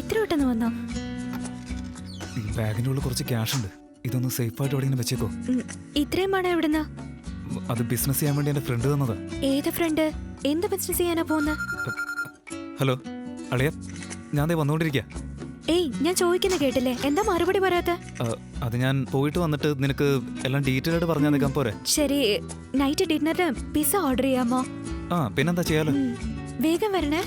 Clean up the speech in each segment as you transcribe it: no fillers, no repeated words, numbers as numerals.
ഇത്ര പെട്ടെന്ന് വന്നോ? ബാഗിന്റെ ഉള്ളിൽ കുറച്ച് ക്യാഷ് ഉണ്ട്. ഇതൊന്ന് സേഫ് ആയിട്ട് എവിടെയെങ്കിലും വെച്ചേക്കോ. ഇത്രയും പണം എവിടുന്നാ? അത് ബിസിനസ് ചെയ്യാൻ വേണ്ടി എന്റെ ഫ്രണ്ട് തന്നതാ. ഏത് ഫ്രണ്ട്? എന്ത് ബിസിനസ് ചെയ്യാനാ പോകുന്നത്? ഹലോ അളിയ, ഞാൻ ദേ വന്നുകൊണ്ടിരിക്കുക. ഞാൻ ചോദിക്കുന്ന കേട്ടില്ലേ, എന്താ മറുപടി പറയാത്ത? അത് ഞാൻ പോയിട്ട് വന്നിട്ട് നിനക്ക് എല്ലാം ഡീറ്റെയിൽ ആയിട്ട് പറഞ്ഞു തന്നേക്കാൻ പോരെ? ശരി, നൈറ്റ് ഡിന്നറിന് പിസ്സ ഓർഡർ ചെയ്യാമോ? പിന്നെന്താ ചെയ്യാലോ. വേഗം വരണേ.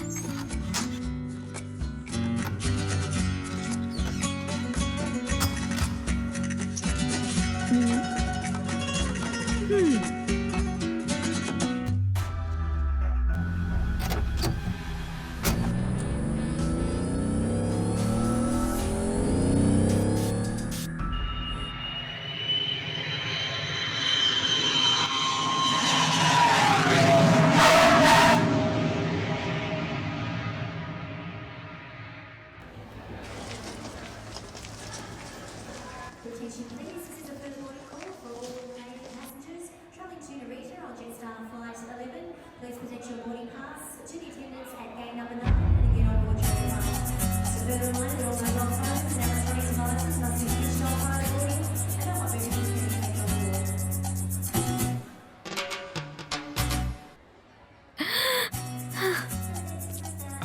Attention please, this is a further morning call for all Canadian passengers travelling to Narita on Jetstar Flight 11. Please present your boarding pass to the attendants at gate number 9 and again on board your flight. Just a further reminder that all mobile phones and electronic devices must be switched off prior to boarding and all beverages can be taken on board.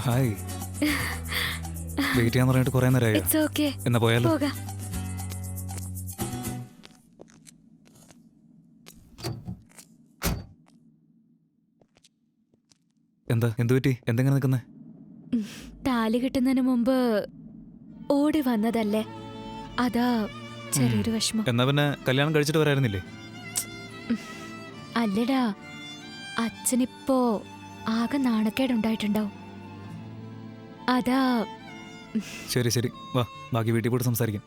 Hi, wait ചെയ്യാൻ പറഞ്ഞിട്ട് കുറെ നേരമായോ? It's okay, എന്നാ പോയാലോ? പോകാം. എന്ത് പറ്റി? എന്തെങ്ങനെ നിൽക്കുന്നേ? താലി കിട്ടുന്നതിന് മുമ്പ് ഓടി വന്നതല്ലേ, അതാ ചെറിയൊരു വിഷമം. എന്നാ പിന്നെ കല്യാണം കഴിച്ചിട്ട് വരായിരുന്നില്ലേ? അല്ലടാ, അച്ഛനിപ്പോ ആകെ നാണക്കേടുണ്ടായിട്ടുണ്ടാവും, അതാ. ശരി ശരി, വാ ബാക്കി വീട്ടിൽ പോയിട്ട് സംസാരിക്കാം.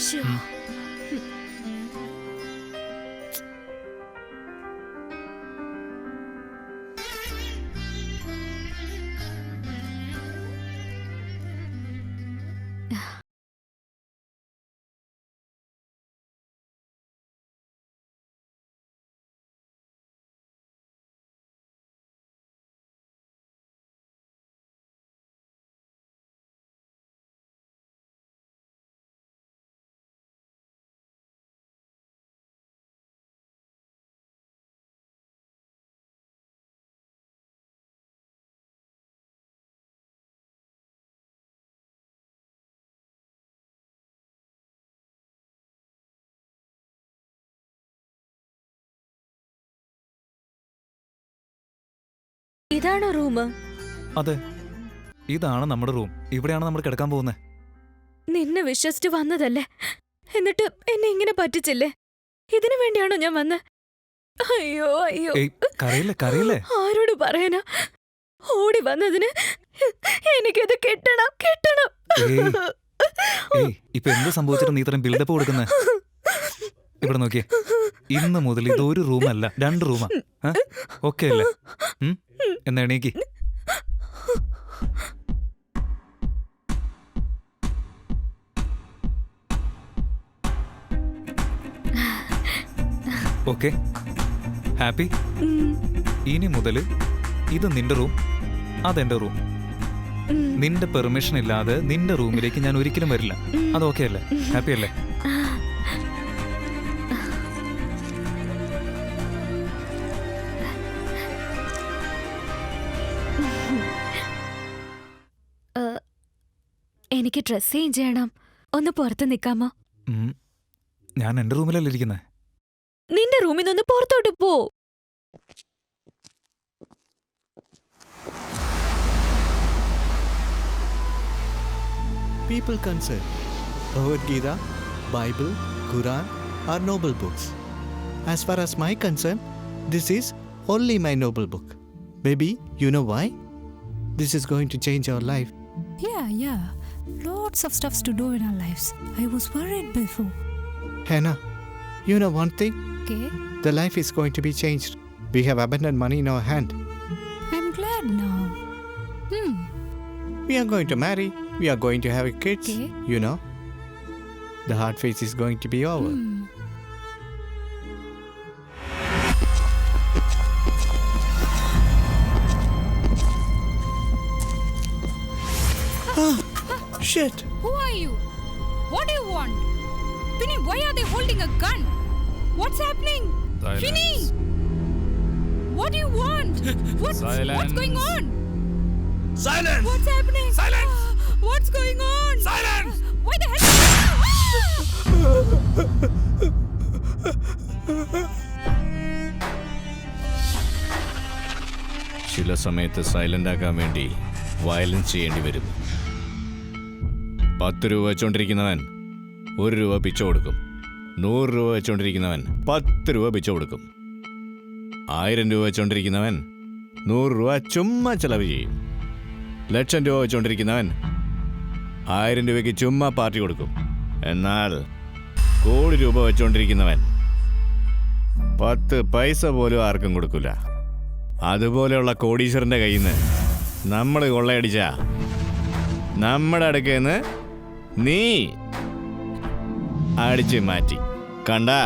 ശ്ശോ. ഇതാണോ റൂം? അതെ, ഇതാണ് നമ്മുടെ റൂം. ഇവിടെയാണ് നമ്മൾ കിടക്കാൻ പോകുന്നത്. നിന്നെ വിശ്വസിച്ച് വന്നതല്ലേ, എന്നിട്ട് എന്നെ ഇങ്ങനെ പറ്റിച്ചില്ലേ? ഇതിനു വേണ്ടിയാണോ ഞാൻ വന്നത്? അയ്യോ അയ്യോ, കരയില്ലേ കരയില്ലേ? ആരോട് പറയാനാ? ഓടി വന്നതിന് എനിക്കിത് കിട്ടണം കിട്ടണം. ഇപ്പൊ എന്ത് സംഭവിച്ചിട്ട് നീ ഇത്രയും ബിൽഡപ്പ് കൊടുക്കുന്നേ? ഇവിടെ നോക്കിയേ, ഇന്ന് മുതൽ ഇതൊരു റൂമല്ല, 2 റൂമാ. ഓക്കെ അല്ലേ? എന്നാ എണീക്ക്. Okay, happy? ഇനി മുതൽ ഇത് നിന്റെ റൂം, അതെന്റെ റൂം. നിന്റെ പെർമിഷൻ ഇല്ലാതെ നിന്റെ റൂമിലേക്ക് ഞാൻ ഒരിക്കലും വരില്ല. അത് ഓക്കെ അല്ലേ? ഹാപ്പി അല്ലേ? എനിക്ക് ഡ്രസ് ചേഞ്ച് ചെയ്യണം, ഒന്ന് പുറത്ത് നിൽക്കാമോ? ഞാൻ എന്റെ റൂമിലല്ലേ ഇരിക്കുന്നേ. നിന്റെ റൂമിൽ നിന്ന് പുറത്തോട്ട് പോ. People concerned, Bhagavad Gita, Bible, Quran are noble books. As far as my concern, this is only my noble book. Maybe you know why? this is going to change our life. Yeah. Lots of stuffs to do in our lives. I was worried before. Hannah, you know one thing? Okay? The life is going to be changed. We have abundant money in our hand. I'm glad now. We are going to marry. We are going to have kids. Okay. You know, the hard phase is going to be over. Shit. Who are you? What do you want? Finny, why are they holding a gun? What's happening? Silence. Finny! What do you want? What's Silence. going on? Silence! What's happening? Silence! What's going on? Silence! Why the hell? ചില സമയത്ത് silent ആക്കാൻ വേണ്ടി violence ചെയ്യേണ്ടി വരും. 10 രൂപ വെച്ചോണ്ടിരിക്കുന്നവൻ 1 രൂപ പിച്ച കൊടുക്കും. 100 രൂപ വെച്ചോണ്ടിരിക്കുന്നവൻ 10 രൂപ പിച്ച കൊടുക്കും. 1000 രൂപ വെച്ചോണ്ടിരിക്കുന്നവൻ 100 രൂപ ചുമ്മാ ചെലവ് ചെയ്യും. 1,00,000 രൂപ വെച്ചോണ്ടിരിക്കുന്നവൻ 1000 രൂപയ്ക്ക് ചുമ്മാ പാർട്ടി കൊടുക്കും. എന്നാൽ 1 കോടി രൂപ വെച്ചോണ്ടിരിക്കുന്നവൻ 10 പൈസ പോലും ആർക്കും കൊടുക്കില്ല. അതുപോലെയുള്ള കോടീശ്വരൻ്റെ കയ്യിൽ നിന്ന് നമ്മൾ കൊള്ളയടിച്ച നമ്മുടെ അടുക്കേന്ന് നീ അടിച്ച് മാറ്റി കണ്ടാ?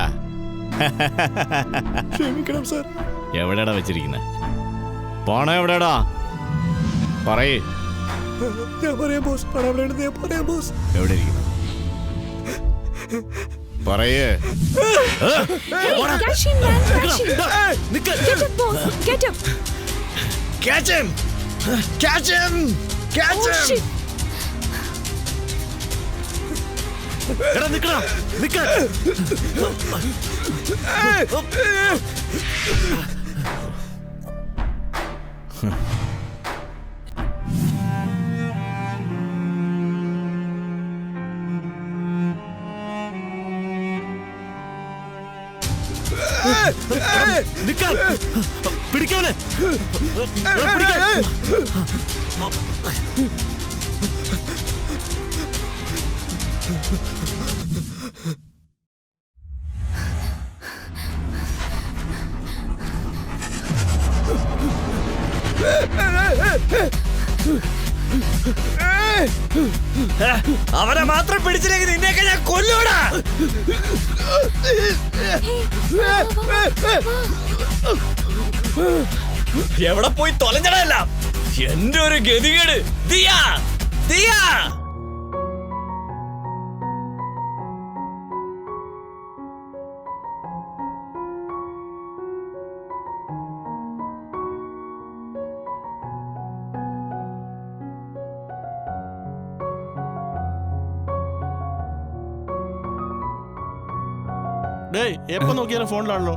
ക്ഷമിക്കണം സർ. എവിടെടാ വെച്ചിരിക്കുന്നത്? പണം എവിടെടാ? പറയേ. ഞാൻ പറയാം ബോസ്. പണം എവിടെയാണ്? ഞാൻ പറയാം ബോസ്. എവിടെ ഇരിക്കുന്നു? പറയേ. Catch him, man, catch him. Get up, boss. Get up. Catch him! Catch him! Catch Oh, him! shit. എടാ നിക്കടാ, നിക്ക. നിക്കാൻ പിടിക്കാനെ. അവനെ മാത്രം പിടിച്ചില്ലെങ്കിൽ നിന്നെയൊക്കെ ഞാൻ കൊല്ലൂടാ. എവിടെ പോയി തൊലഞ്ഞടല്ല എന്റെ ഒരു ഗതികേട്. ദിയാ ദിയാ ഡേയ് എപ്പോ നോക്കിയാലും ഫോണിലാണല്ലോ.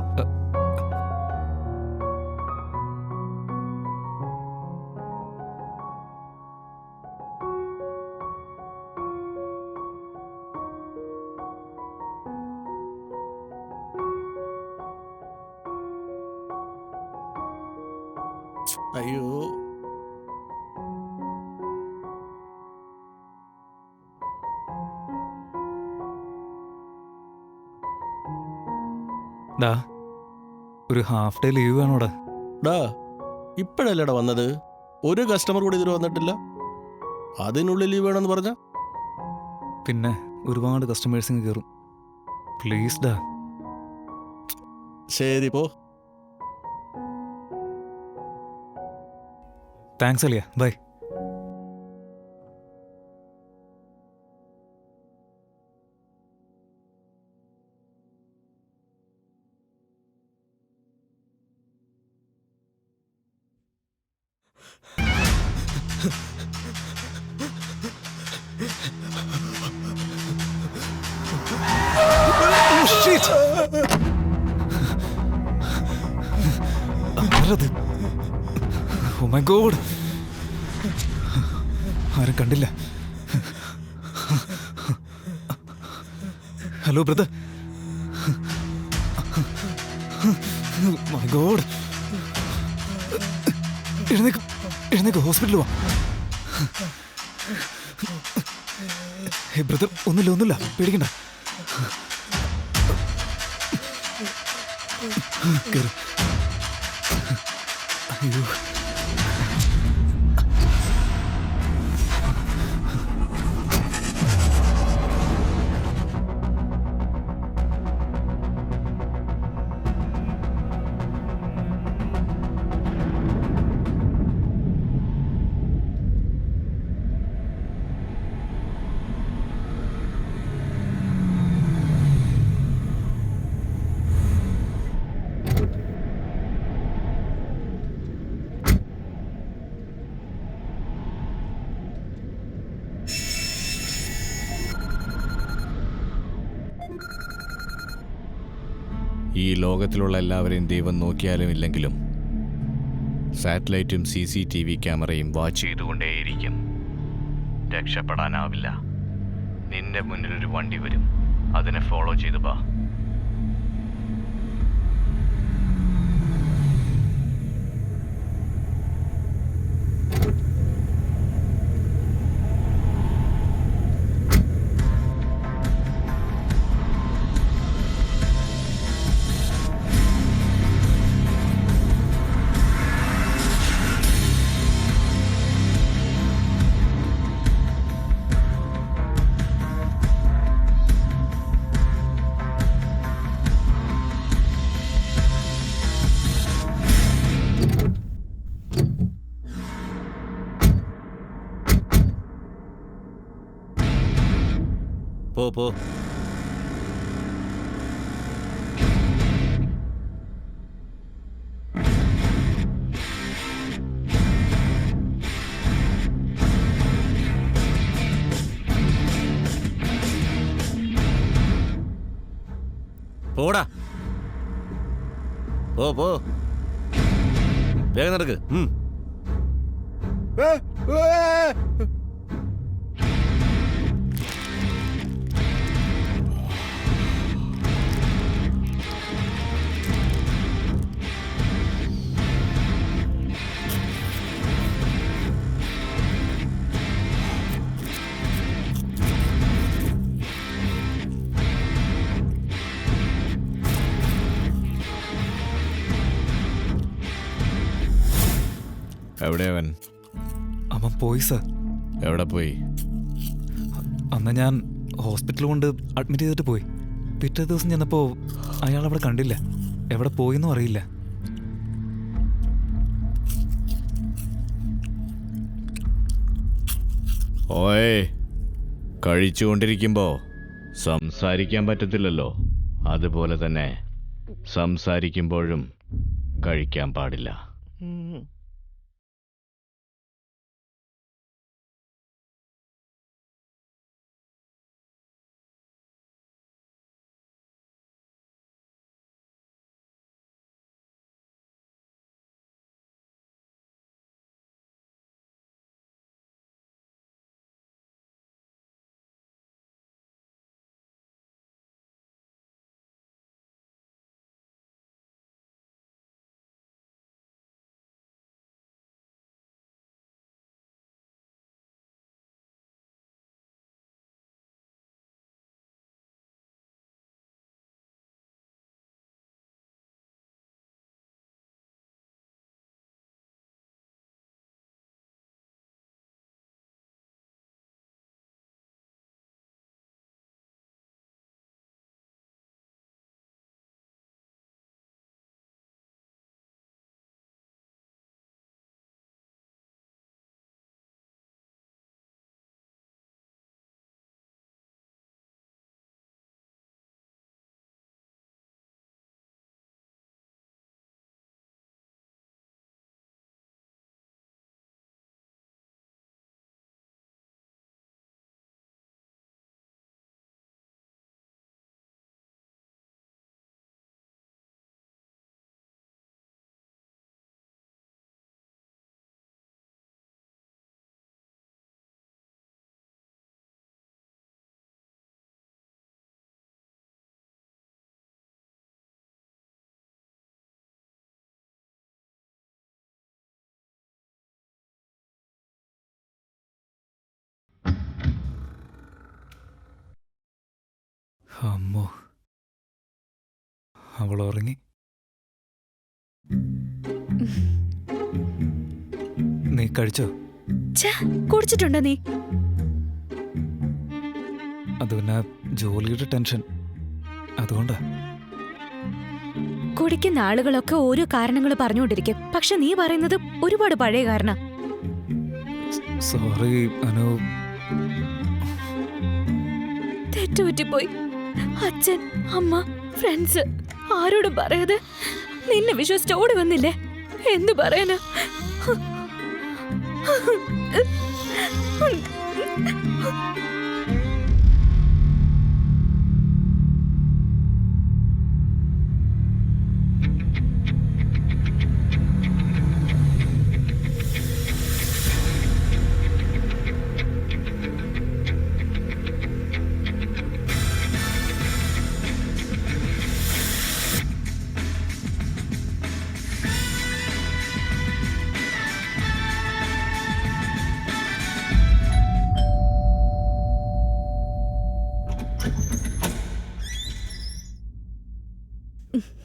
അയ്യോ ഡാ ഒരു ഹാഫ് ഡേ ലീവ് വേണോടാ. ഡാ ഇപ്പോഴല്ലേടാ വന്നത്. ഒരു കസ്റ്റമർ കൂടി ഇതിൽ വന്നിട്ടില്ല. അതിനുള്ളിൽ ലീവ് വേണമെന്ന് പറഞ്ഞ പിന്നെ ഒരുപാട് കസ്റ്റമേഴ്സിങ് കയറും. പ്ലീസ് ഡാ. ശരി പോ. Thanks Aliya. Bye. Oh my God. ആരും കണ്ടില്ല. Hello brother. My God. എഴുന്നേക്ക്. എഴുന്നേക്ക്, ഹോസ്പിറ്റലിൽ വാ. ബ്രദർ, ഒന്നുമില്ല, പേടിക്കണ്ട. കേറ്. അയ്യോ. ഈ ലോകത്തിലുള്ള എല്ലാവരെയും ദൈവം നോക്കിയാലും ഇല്ലെങ്കിലും സാറ്റലൈറ്റും CCTV ക്യാമറയും വാച്ച് ചെയ്തുകൊണ്ടേയിരിക്കും. രക്ഷപ്പെടാനാവില്ല. നിന്റെ മുന്നിലൊരു വണ്ടി വരും, അതിനെ ഫോളോ ചെയ്തു വാ. പോ. പോടാ, പോ. വേഗം നടക്ക്. എവിടെയവൻ? അവൻ പോയി സർ. എവിടെ പോയി? അന്ന് ഞാൻ ഹോസ്പിറ്റൽ കൊണ്ട് അഡ്മിറ്റ് ചെയ്തിട്ട് പോയി. പിറ്റേ ദിവസം ചെന്നപ്പോൾ അയാൾ അവിടെ കണ്ടില്ല. എവിടെ പോയെന്നും അറിയില്ല. ഓയ്, കഴിച്ചുകൊണ്ടിരിക്കുമ്പോൾ സംസാരിക്കാൻ പറ്റത്തില്ലല്ലോ. അതുപോലെ തന്നെ സംസാരിക്കുമ്പോഴും കഴിക്കാൻ പാടില്ല. അമ്മോ, അവൾ ഉറങ്ങി. നീ കഴിച്ചോ? ഛേ, കുടിച്ചിട്ടുണ്ടോ നീ? അത് പിന്നെ ജോലിയുടെ ടെൻഷൻ, അതുകൊണ്ടാ. കുടിക്കുന്ന ആളുകളൊക്കെ ഓരോ കാരണങ്ങൾ പറഞ്ഞുകൊണ്ടിരിക്കും, പക്ഷെ നീ പറയുന്നത് ഒരുപാട് പഴയ കാരണ. സോറി അനു. തെറ്റുപറ്റിപ്പോയി. അച്ഛൻ, അമ്മ, ഫ്രണ്ട്സ് ആരോടും പറയാതെ നിന്നെ വിശ്വസിച്ച് ഓടി വന്നില്ലേ? എന്തു പറയാനാ?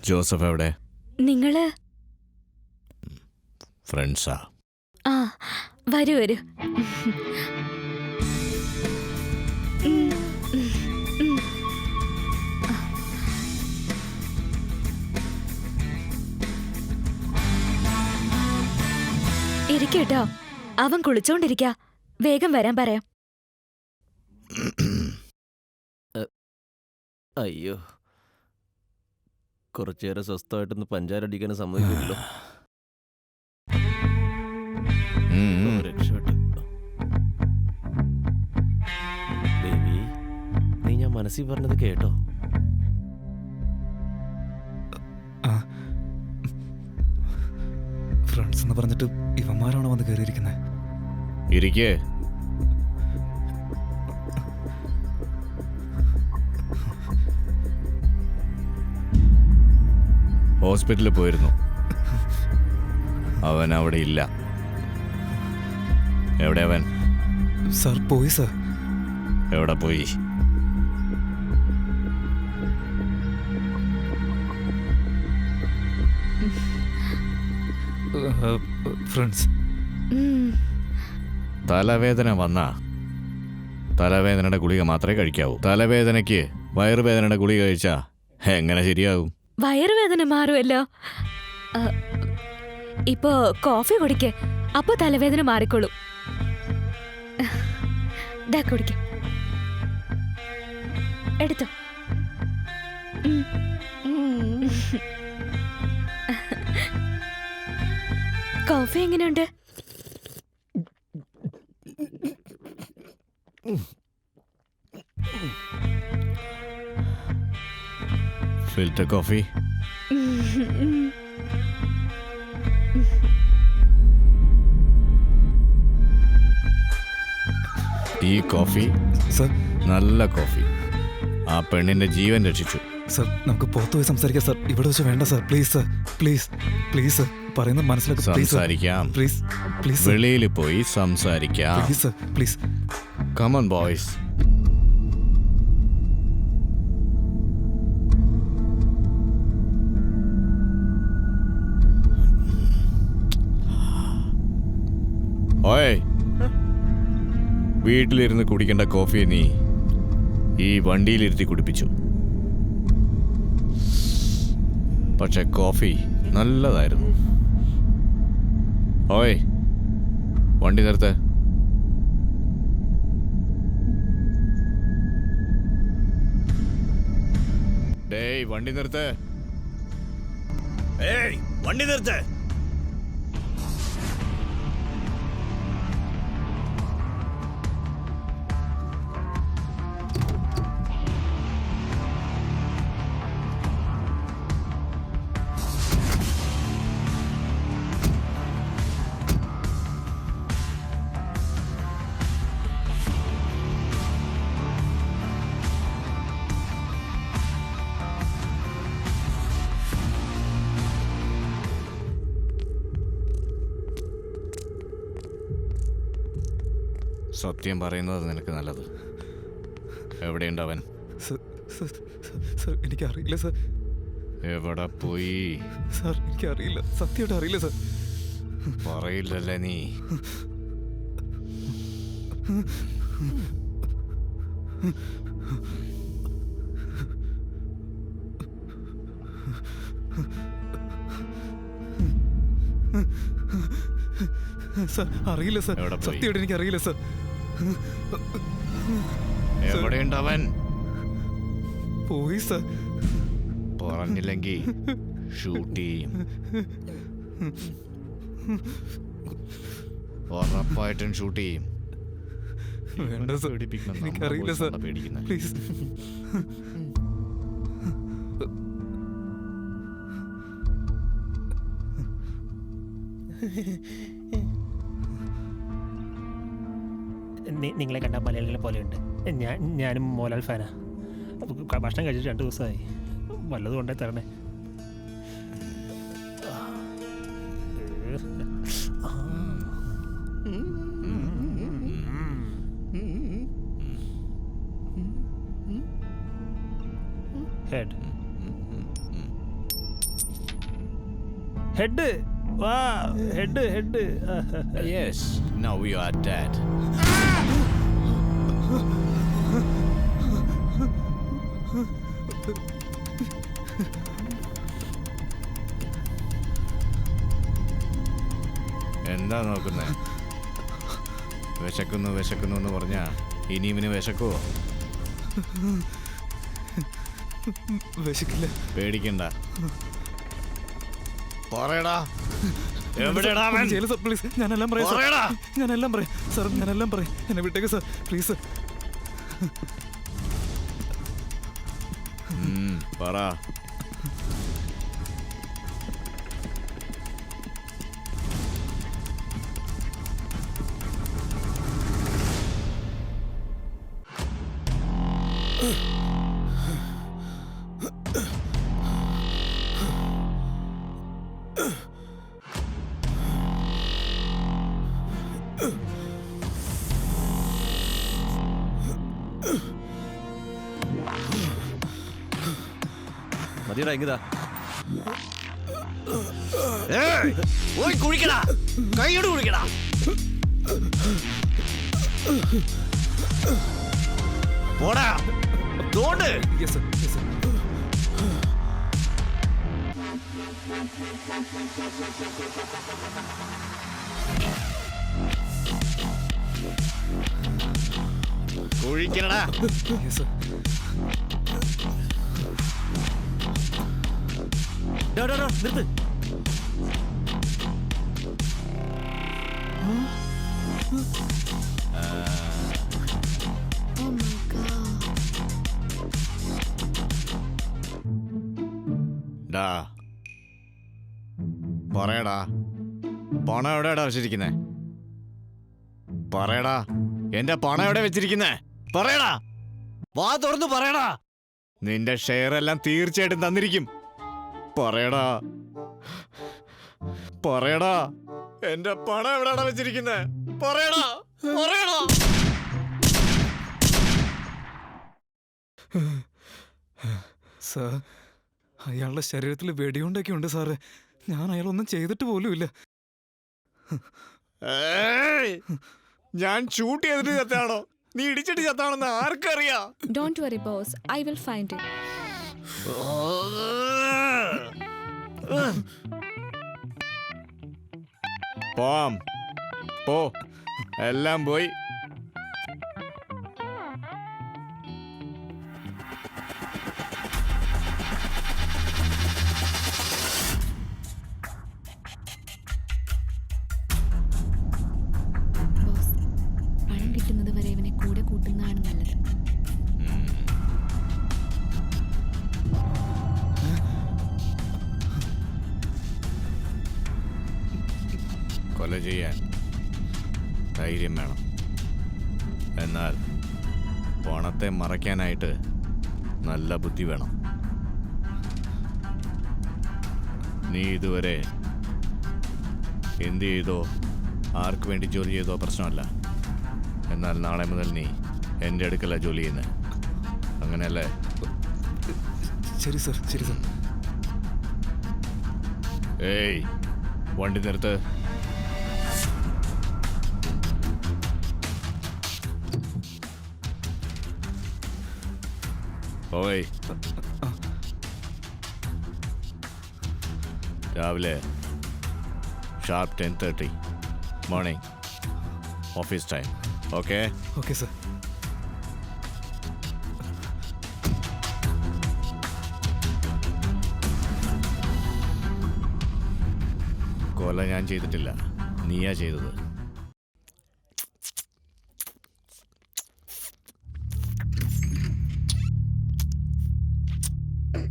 ജോസഫ് എവിടെ? നിങ്ങള് ഫ്രണ്ട്സാ? ആ, വരൂ വരൂ. ഇരിക്കട്ടോ, അവൻ കുളിച്ചോണ്ടിരിക്ക. വേഗം വരാൻ പറയാം. അയ്യോ, കുറച്ചേറെ സ്വസ്ഥമായിട്ടൊന്ന് പഞ്ചാരടിക്കാനും സമ്മതിക്കില്ലല്ലോ. രക്ഷപ്പെട്ടു. ബേബി, നീ ഞാൻ മനസ്സിൽ പറഞ്ഞത് കേട്ടോ? ഫ്രണ്ട്സ് എന്ന് പറഞ്ഞിട്ട് ഇവന്മാരാണോ വന്ന് കയറിയിരിക്കുന്നത്? ഇരിക്കേ. ഹോസ്പിറ്റലിൽ പോയിരുന്നു. അവൻ അവിടെ ഇല്ല. എവിടെ അവൻ? സാർ പോയി സാർ. എവിടെ പോയി? ഫ്രണ്ട്സ്. തലവേദന വന്നാ തലവേദനയുടെ ഗുളിക മാത്രമേ കഴിക്കാവൂ. തലവേദനയ്ക്ക് വയറുവേദനയുടെ ഗുളിക കഴിച്ചാ എങ്ങനെ ശരിയാവും? വയറുവേദന മാറുമല്ലോ. ഇപ്പോ കോഫി കുടിക്ക്, അപ്പൊ തലവേദന മാറിക്കോളും. ദാ കുടിക്ക്, എടുത്തോ. കോഫി എങ്ങനെയുണ്ട്? Filter coffee? ഈ കോഫി സർ, നല്ല കോഫി. ആ പെണ്ണിന്റെ ജീവൻ രക്ഷിച്ചു. സർ, നമുക്ക് പുറത്തു പോയി സംസാരിക്കാം സർ. ഇവിടെ വെച്ച് വേണ്ട sir. Please sir, please please sir, പറയുന്നത് മനസ്സിലാക്കി. സംസാരിക്കാം. Please please. വെളിയിൽ പോയി സംസാരിക്കാം. Please sir, please. Come on boys. ഓയ്, വീട്ടിലിരുന്ന് കുടിക്കേണ്ട കോഫിയെ നീ ഈ വണ്ടിയിലിരുത്തി കുടിപ്പിച്ചു. പക്ഷെ കോഫി നല്ലതായിരുന്നു. ഓയ്, വണ്ടി നിർത്ത്. ഡേയ്, വണ്ടി നിർത്ത്. ഏയ്, വണ്ടി നിർത്ത്. സത്യം പറയുന്നത് നിനക്ക് നല്ലത്. എവിടെയുണ്ട് അവൻ? സർ എനിക്കറിയില്ല സർ. എവിടെ പോയി? സാർ എനിക്കറിയില്ല, സത്യമായിട്ട് അറിയില്ല സർ. പറയില്ലല്ലേ നീ? സർ അറിയില്ല സർ, എവിടെ പോയി? സത്യമായിട്ട് എനിക്കറിയില്ല സർ. എവിടെയുണ്ടവൻ? പോയി സർ. പറഞ്ഞില്ലെങ്കിൽ ഷൂട്ട് ചെയ്യും. ഉറപ്പായിട്ടും ഷൂട്ട് ചെയ്യും. വേണ്ട സർ, എനിക്കറിയില്ല സർ, പേടിക്കുന്നത്. പ്ലീസ്. നിങ്ങളെ കണ്ട മലയാളികളെ പോലെയുണ്ട്. ഞാനും മോഹൻലാൽ ഫാനാ. ഭക്ഷണം കഴിച്ചിട്ട് 2 ദിവസമായി. വല്ലതും കൊണ്ടേ തരണേ. ഹെഡ് ഹെഡ് വാ, head head. Yes, now you are dead. എന്താ നോക്കുന്നേ? വിശക്കുന്നു വിശക്കുന്നു എന്ന് പറഞ്ഞാ ഇനി ഇവന് വിശക്കുവോ? വിശക്കില്ല. പേടിക്കണ്ട. പറയടാ, എവിടെടാ അവൻ? ചെയ്യല സർ, പ്ലീസ്. ഞാനെല്ലാം പറയാം സർ. പറയടാ. ഞാനെല്ലാം പറയാം സാർ, ഞാനെല്ലാം പറയാം. എന്നെ വിട്ടേക്ക് സാർ, പ്ലീസ്. പറ. മതിയടാ, എങ്കിതാ. പോയി കുഴിക്കടാ, കൈയോട് കുഴിക്കടാ. പോടാ, തോണ്ട്. Yes sir, yes sir. കുഴിക്കടാ. Yes sir. നിർത്ത്. ഡാ, പറയടാ, പണം എവിടെയാടാ വെച്ചിരിക്കുന്നേ? പറയടാ, എന്റെ പണം എവിടെ വെച്ചിരിക്കുന്നേ? പറയടാ, വാ തുറന്ന് പറയടാ. നിന്റെ ഷെയർ എല്ലാം തീർച്ചയായിട്ടും തന്നിരിക്കും. പറയടാ, പറയടാ, എന്റെ പണം എവിടെയാടാ വെച്ചിരിക്കുന്നേ? പറയടാ, പറയടാ. സാർ, അയാളുടെ ശരീരത്തിൽ വെടിയുണ്ടൊക്കെ ഉണ്ട് സാറേ. ഞാൻ അയാളൊന്നും ചെയ്തിട്ട് പോലുമില്ല. ഏയ്! ഞാൻ ഷൂട്ട് ചെയ്തിട്ട് ചത്താണോ നീ ഇടിച്ചിട്ട് ചത്താണെന്ന് ആർക്കറിയാം? Don't worry, boss. I will find it. പോം, പോ, എല്ലാം പോയി. ബോസ്, പണം കിട്ടുന്നത് വരെ ഇവനെ കൂടെ കൂട്ടുന്നതാണ് നല്ലത്. കൊല ചെയ്യാൻ ധൈര്യം വേണം. എന്നാൽ പണത്തെ മറയ്ക്കാനായിട്ട് നല്ല ബുദ്ധി വേണം. നീ ഇതുവരെ എന്ത് ചെയ്തോ, ആർക്ക് വേണ്ടി ജോലി ചെയ്തോ പ്രശ്നമല്ല. എന്നാൽ നാളെ മുതൽ നീ എൻ്റെ അടുക്കല ജോലി ചെയ്യുന്നത്, അങ്ങനെയല്ലേ? ശരി സർ, ശരി സർ. ഏയ് വണ്ടി നിർത്ത്. ഓയ് രാവിലെ sharp 10:30 morning office time. Okay? Okay sir. കൊല ഞാൻ ചെയ്തിട്ടില്ല, നീയാ ചെയ്തത്.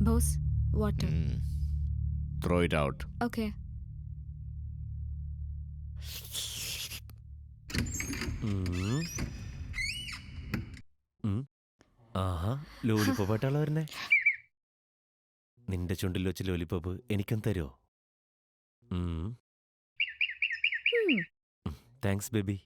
Boss, water. Throw it out. Okay. ആഹാ, ലോലിപ്പോപ്പായിട്ടാണ് വരുന്നേ. നിന്റെ ചുണ്ടിൽ വെച്ച് ലോലിപ്പോപ്പ് എനിക്കും തരുമോ? Thanks baby.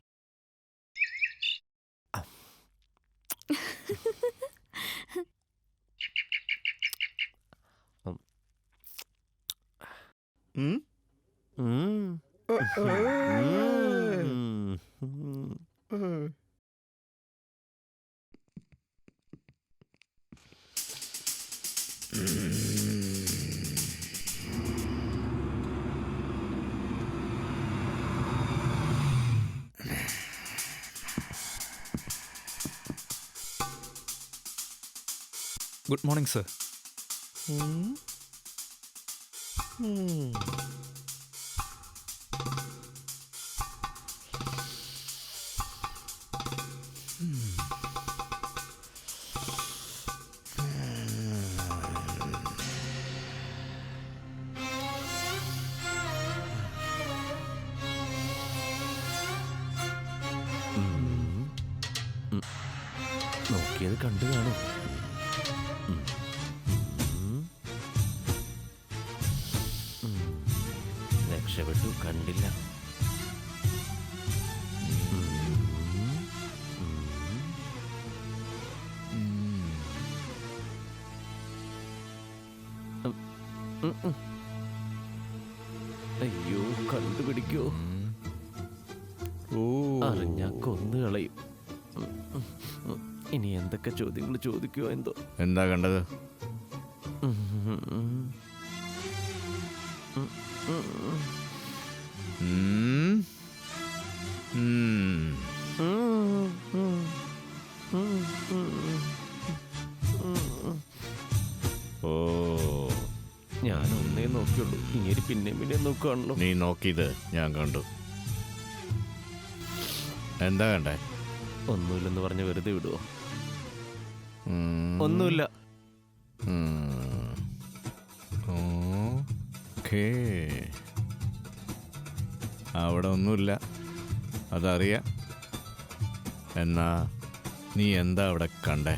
Good morning sir. നോക്കിയത് കണ്ടു കാണും. രക്ഷപ്പെട്ടു, കണ്ടില്ല. അയ്യോ, കണ്ടുപിടിക്കോ? അറിഞ്ഞാ കൊന്നു കളയും. ഇനി എന്തൊക്കെ ചോദ്യങ്ങൾ ചോദിക്കുമോ എന്തോ. എന്താ കണ്ടത്? ഓ, ഞാനൊന്നേ നോക്കിയുള്ളൂ, ഇങ്ങനെ പിന്നെയും പിന്നെയും നോക്കുകയാണല്ലോ. നീ നോക്കിയത് ഞാൻ കണ്ടു. എന്താ കണ്ടേ? ഒന്നുമില്ലെന്ന് പറഞ്ഞ് വെറുതെ വിടുവോ? ഒന്നുമില്ല. അവിടെ ഒന്നുമില്ല, അതറിയാം. എന്നാ നീ എന്താ അവിടെ കണ്ടേ?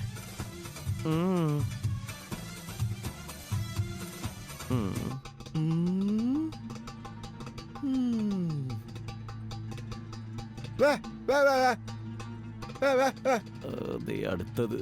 അതെ, അടുത്തത്.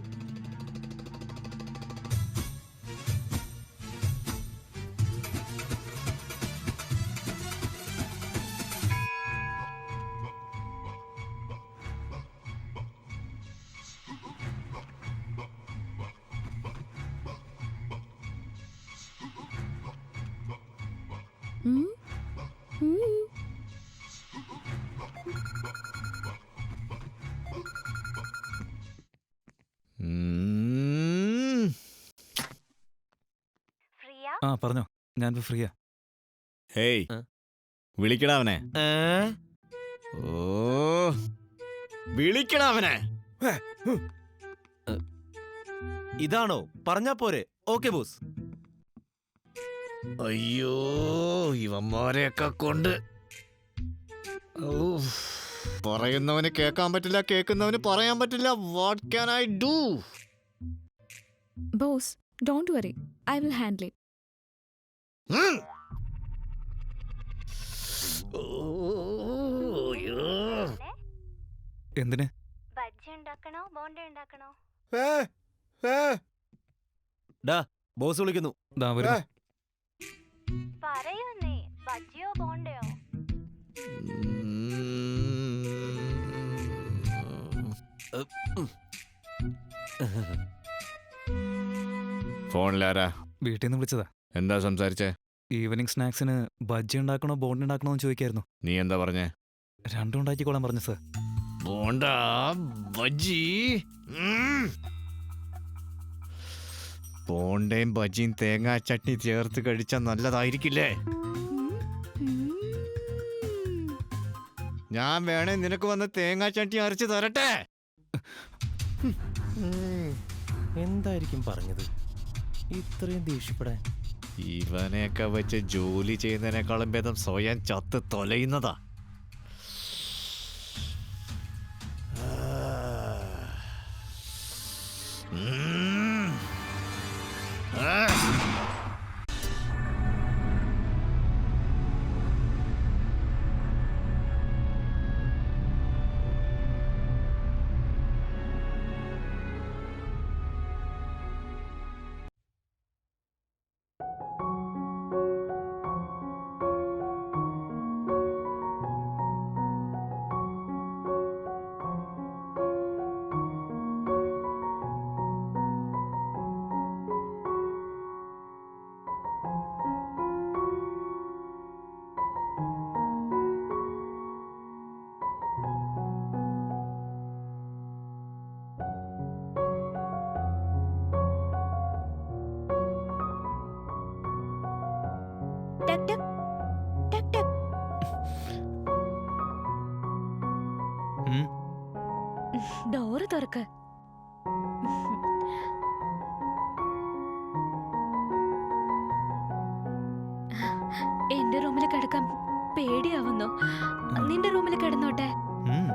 ആ പറഞ്ഞോ, ഞാനിപ്പോ ഫ്രീയാ. ഹേയ്, വിളിക്കടാ അവനെ. ഓ, വിളിക്കടാ അവനെ. ഇതാണോ? പറഞ്ഞാ പോരെ. Okay boss. അയ്യോ, ഇവന്മാരെയൊക്കെ കൊണ്ട് പറയുന്നവന് കേൾക്കാൻ പറ്റില്ല, കേൾക്കുന്നവന് പറയാൻ പറ്റില്ല. What can I do? Boss, don't worry, I will handle it. എന്തിന്? ബജ്ജി ഉണ്ടാക്കണോ ബോണ്ട ഉണ്ടാക്കണോ? ബോസ് വിളിക്കുന്നു. ദാ വരുന്നു. പറയുന്നേ ബജ്ജിയോ ബോണ്ടയോ? ഫോണിലാരാ? വീട്ടിൽ നിന്ന് വിളിച്ചതാ. എന്താ സംസാരിച്ചേ? ഈവനിങ് സ്നാക്സിന് ബജ്ജി ഉണ്ടാക്കണോ ബോണ്ട് ഉണ്ടാക്കണോ എന്ന് ചോദിക്കായിരുന്നു. നീ എന്താ പറഞ്ഞേ? രണ്ടും ഉണ്ടാക്കിക്കോളാൻ പറഞ്ഞു സർ. ബോണ്ട ബജ്ജി. ബോണ്ടയും ബജ്ജിയും തേങ്ങാ ചട്നി ചേർത്ത് കഴിച്ചാൽ നല്ലതായിരിക്കില്ലേ? ഞാൻ വേണേ നിനക്ക് വന്ന് തേങ്ങാ ചട്നി അരച്ച് തരട്ടെ? എന്തായിരിക്കും പറഞ്ഞത് ഇത്രയും ദേഷ്യപ്പെടാൻ? ഇവനെയൊക്കെ വെച്ച് ജോലി ചെയ്യുന്നതിനേക്കാളും ഭേദം സ്വയം ചത്ത് തൊലയുന്നതാ. ടക് ടക് ടക് ടക്. ഡോറ് തുറക്ക്. എന്റെ റൂമിൽ കിടക്കാൻ പേടിയാവുന്നു. നിന്റെ റൂമിൽ കിടന്നോട്ടെ. ഉം.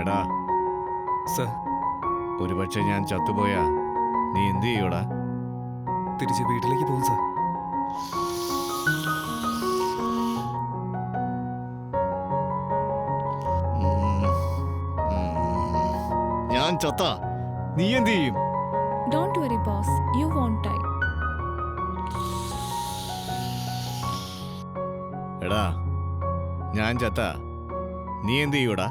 എടാ സർ, ഒരുപക്ഷെ ഞാൻ ചത്തുപോയാ നീ എന്ത് ചെയ്യൂടാ? തിരിച്ച് വീട്ടിലേക്ക് പോകും സർ. ഞാൻ ചത്ത നീ എന്ത് ചെയ്യും? Don't worry, boss. You won't die. എടാ ഞാൻ ചത്ത നീ എന്ത് ചെയ്യൂടാ?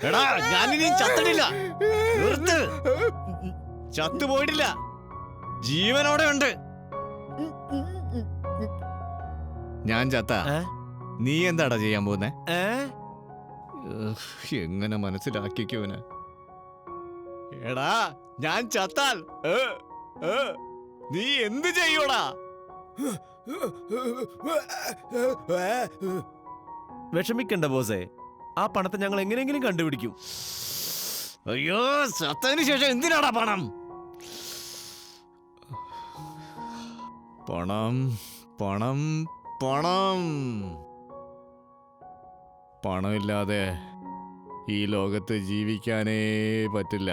എടാ ഞാനിനി ചത്തിട്ടില്ല. നിർത്ത്. ചത്തുപോയിട്ടില്ല, ജീവനോടെ ഉണ്ട്. ഞാൻ ചത്ത നീ എന്താടാ ചെയ്യാൻ പോകുന്നേ? എങ്ങനെ മനസ്സിലാക്കിക്കോന്? എടാ ഞാൻ ചത്താൽ നീ എന്ത് ചെയ്യൂടാ? വിഷമിക്കണ്ട ബോസേ, ആ പണത്തെ ഞങ്ങൾ എങ്ങനെയെങ്കിലും കണ്ടുപിടിക്കും. അയ്യോ, ചത്തതിന് ശേഷം എന്തിനാടാ പണം? പണം പണം പണം. പണമില്ലാതെ ഈ ലോകത്ത് ജീവിക്കാനേ പറ്റില്ല.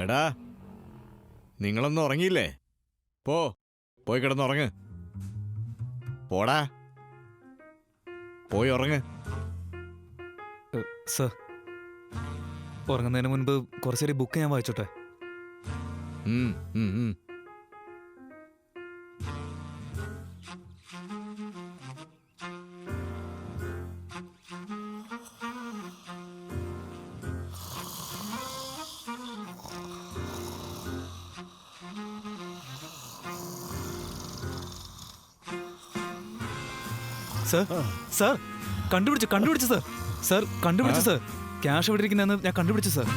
എടാ നിങ്ങളൊന്നും ഉറങ്ങിയില്ലേ? പോ പോയി കിടന്നുറങ്ങ്. പോടാ, പോയി ഉറങ്ങ്. സർ, ഉറങ്ങുന്നതിന് മുൻപ് കുറച്ചേരി ബുക്ക് ഞാൻ വായിച്ചോട്ടെ? ഉം, ഉം, ഉം. സർ, സർ, കണ്ടുപിടിച്ചു സർ. സർ, കണ്ടുപിടിച്ചു സർ. ക്യാഷ് എവിടെ ഇരിക്കുന്നതെന്ന് ഞാൻ കണ്ടുപിടിച്ചു സർ.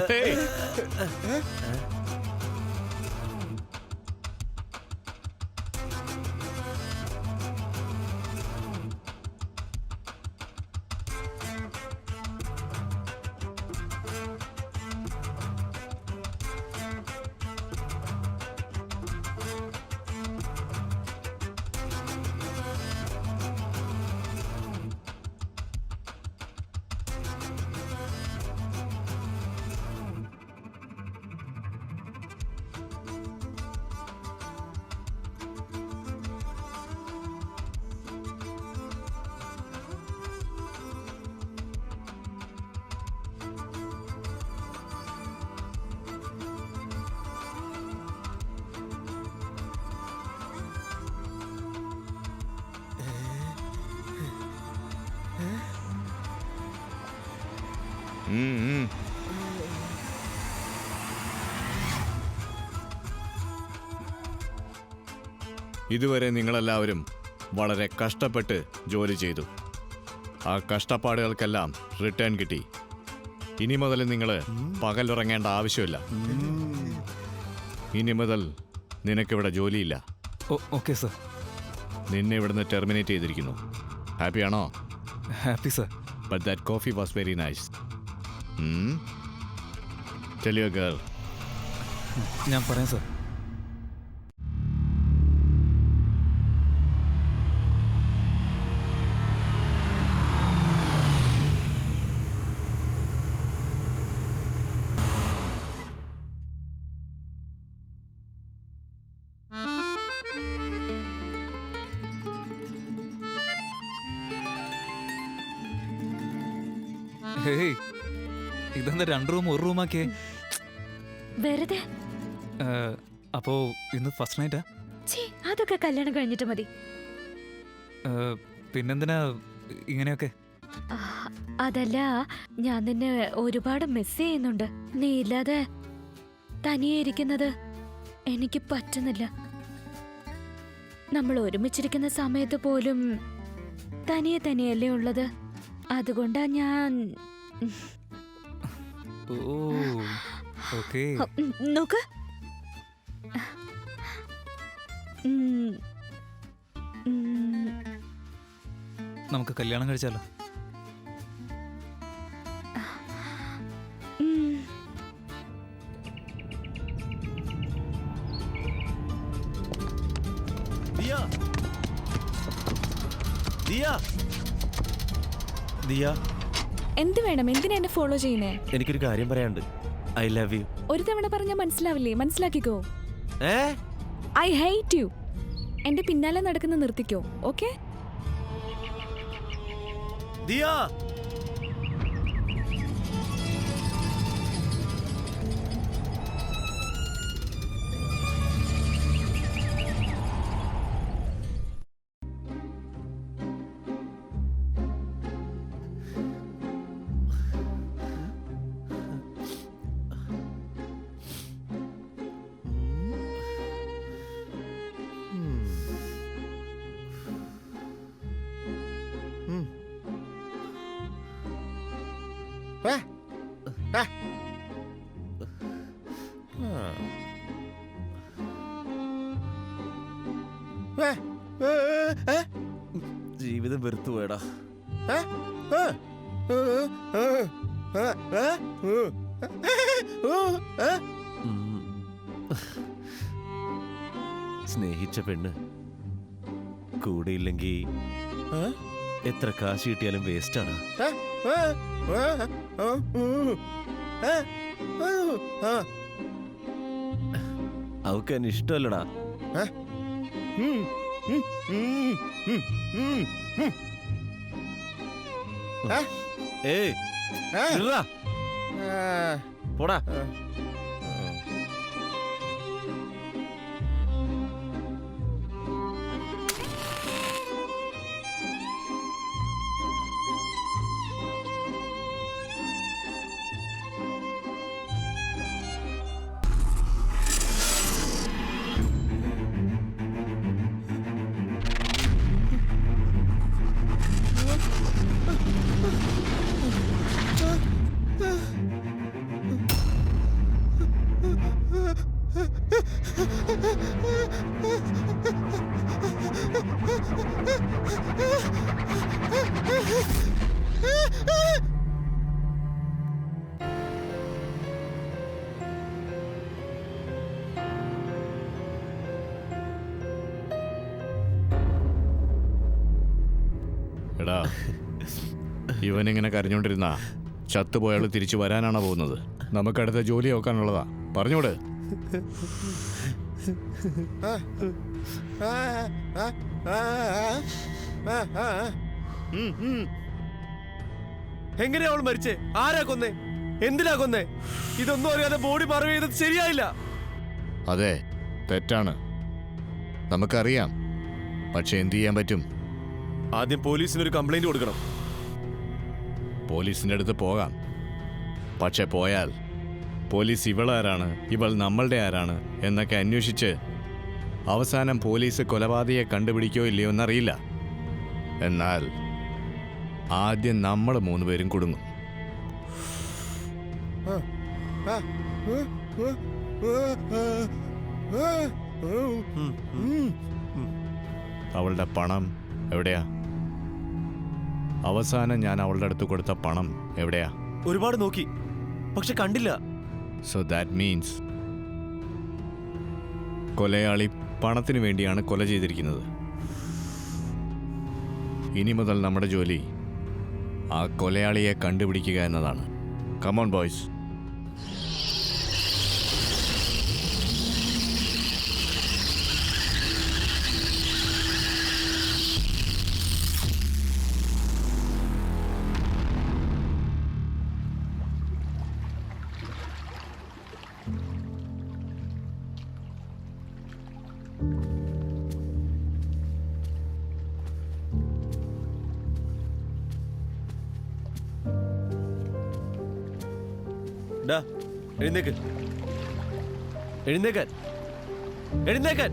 Hey. ഇതുവരെ നിങ്ങളെല്ലാവരും വളരെ കഷ്ടപ്പെട്ട് ജോലി ചെയ്തു. ആ കഷ്ടപ്പാടുകൾക്കെല്ലാം റിട്ടേൺ കിട്ടി. ഇനി മുതൽ നിങ്ങൾ പകലുറങ്ങേണ്ട ആവശ്യമില്ല. ഇനി മുതൽ നിനക്കിവിടെ ജോലിയില്ല. Okay sir. നിന്നെ ഇവിടുന്ന് ടെർമിനേറ്റ് ചെയ്തിരിക്കുന്നു. ഹാപ്പിയാണോ? Happy sir. But that coffee was very nice. Tell your girl. ഞാൻ പറയാം സർ. ഹേയ് ഇതെന്താ 2 റൂം 1 റൂമാക്കിയേ? വെറുതെ. അപ്പോ ഇന്ന് ഫസ്റ്റ് നൈറ്റാ? ഛീ, അതൊക്കെ കല്യാണം കഴിഞ്ഞിട്ട് മതി. പിന്നെന്തിനാ ഇങ്ങനെയൊക്കെ? ആ, അതല്ല, ഞാൻ നിന്നെ ഒരുപാട് മിസ് ചെയ്യുന്നുണ്ട്. നീ ഇല്ലാതെ തനിയെ ഇരിക്കുന്നത് എനിക്ക് പറ്റുന്നില്ല. നമ്മൾ ഒരുമിച്ചിരിക്കുന്ന സമയത്ത് പോലും തനിയെ തനിയല്ലേ ഉള്ളത്. അതുകൊണ്ടാ ഞാൻ ഓ ഓക്കേ. നോക്ക്. നമുക്ക് കല്യാണം കഴിച്ചാലോ? ദിയ ദിയ ദിയ എന്ത് വേണം? എന്തിനാ എന്നെ ഫോളോ ചെയ്യുന്നേ? എനിക്കൊരു കാര്യം പറയാനുണ്ട്. I love you. ഒരു തവണ പറഞ്ഞാൽ മനസ്സിലാവില്ലേ? മനസ്സിലാക്കിക്കോ. ഏ ഐ ഹേറ്റ് യു. എന്റെ പിന്നാലെ നടക്കുന്ന നിർത്തിക്കോ. ഓക്കെ? ദിയ ജീവിതം വെറുത്തു പോയടാ. സ്നേഹിച്ച പെണ്ണ് കൂടെയില്ലെങ്കി എത്ര കാശ് കിട്ടിയാലും വേസ്റ്റാണ്. അവക്ക് എന്നെ ഇഷ്ടമല്ലടാ. ഏയ് പോടാ. എടാ, ഇവനിങ്ങനെ കരഞ്ഞോണ്ടിരുന്ന ചത്തുപോയാൾ തിരിച്ചു വരാനാണോ പോകുന്നത്? നമുക്കടുത്ത ജോലി നോക്കാനുള്ളതാ. പറഞ്ഞോട്. എങ്ങനെയാ അവൾ മരിച്ചേ? ആരാ കൊന്നേ? എന്തിനാ കൊന്നേ? ഇതൊന്നും അറിയാതെ ബോഡി മറവ് ചെയ്തത് ശരിയായില്ല. അതെ, തെറ്റാണ്, നമുക്കറിയാം. പക്ഷെ എന്ത് ചെയ്യാൻ പറ്റും? ആദ്യം പോലീസിനൊരു കംപ്ലൈന്റ് കൊടുക്കണം. പോലീസിൻ്റെ അടുത്ത് പോകാം. പക്ഷെ പോയാൽ പോലീസ് ഇവളാരാണ്, ഇവൾ നമ്മളുടെ ആരാണ് എന്നൊക്കെ അന്വേഷിച്ച് അവസാനം പോലീസ് കൊലപാതകയെ കണ്ടുപിടിക്കോ ഇല്ലയോ എന്നറിയില്ല. എന്നാൽ ആദ്യം നമ്മൾ 3 പേരും കുടുങ്ങും. അവളുടെ പണം എവിടെയാ? അവസാനം ഞാൻ അവളുടെ അടുത്ത് കൊടുത്ത പണം എവിടെയാ? ഒരുപാട് നോക്കി, പക്ഷെ കണ്ടില്ല. സോ ദാറ്റ് മീൻസ് കൊലയാളി പണത്തിന് വേണ്ടിയാണ് കൊല ചെയ്തിരിക്കുന്നത്. ഇനി മുതൽ നമ്മുടെ ജോലി ആ കൊലയാളിയെ കണ്ടുപിടിക്കുക എന്നതാണ്. Come on boys. ഡാ, എഴുന്നേക്ക്. എഴുന്നേക്കാൻ. എഴുന്നേക്കാൻ.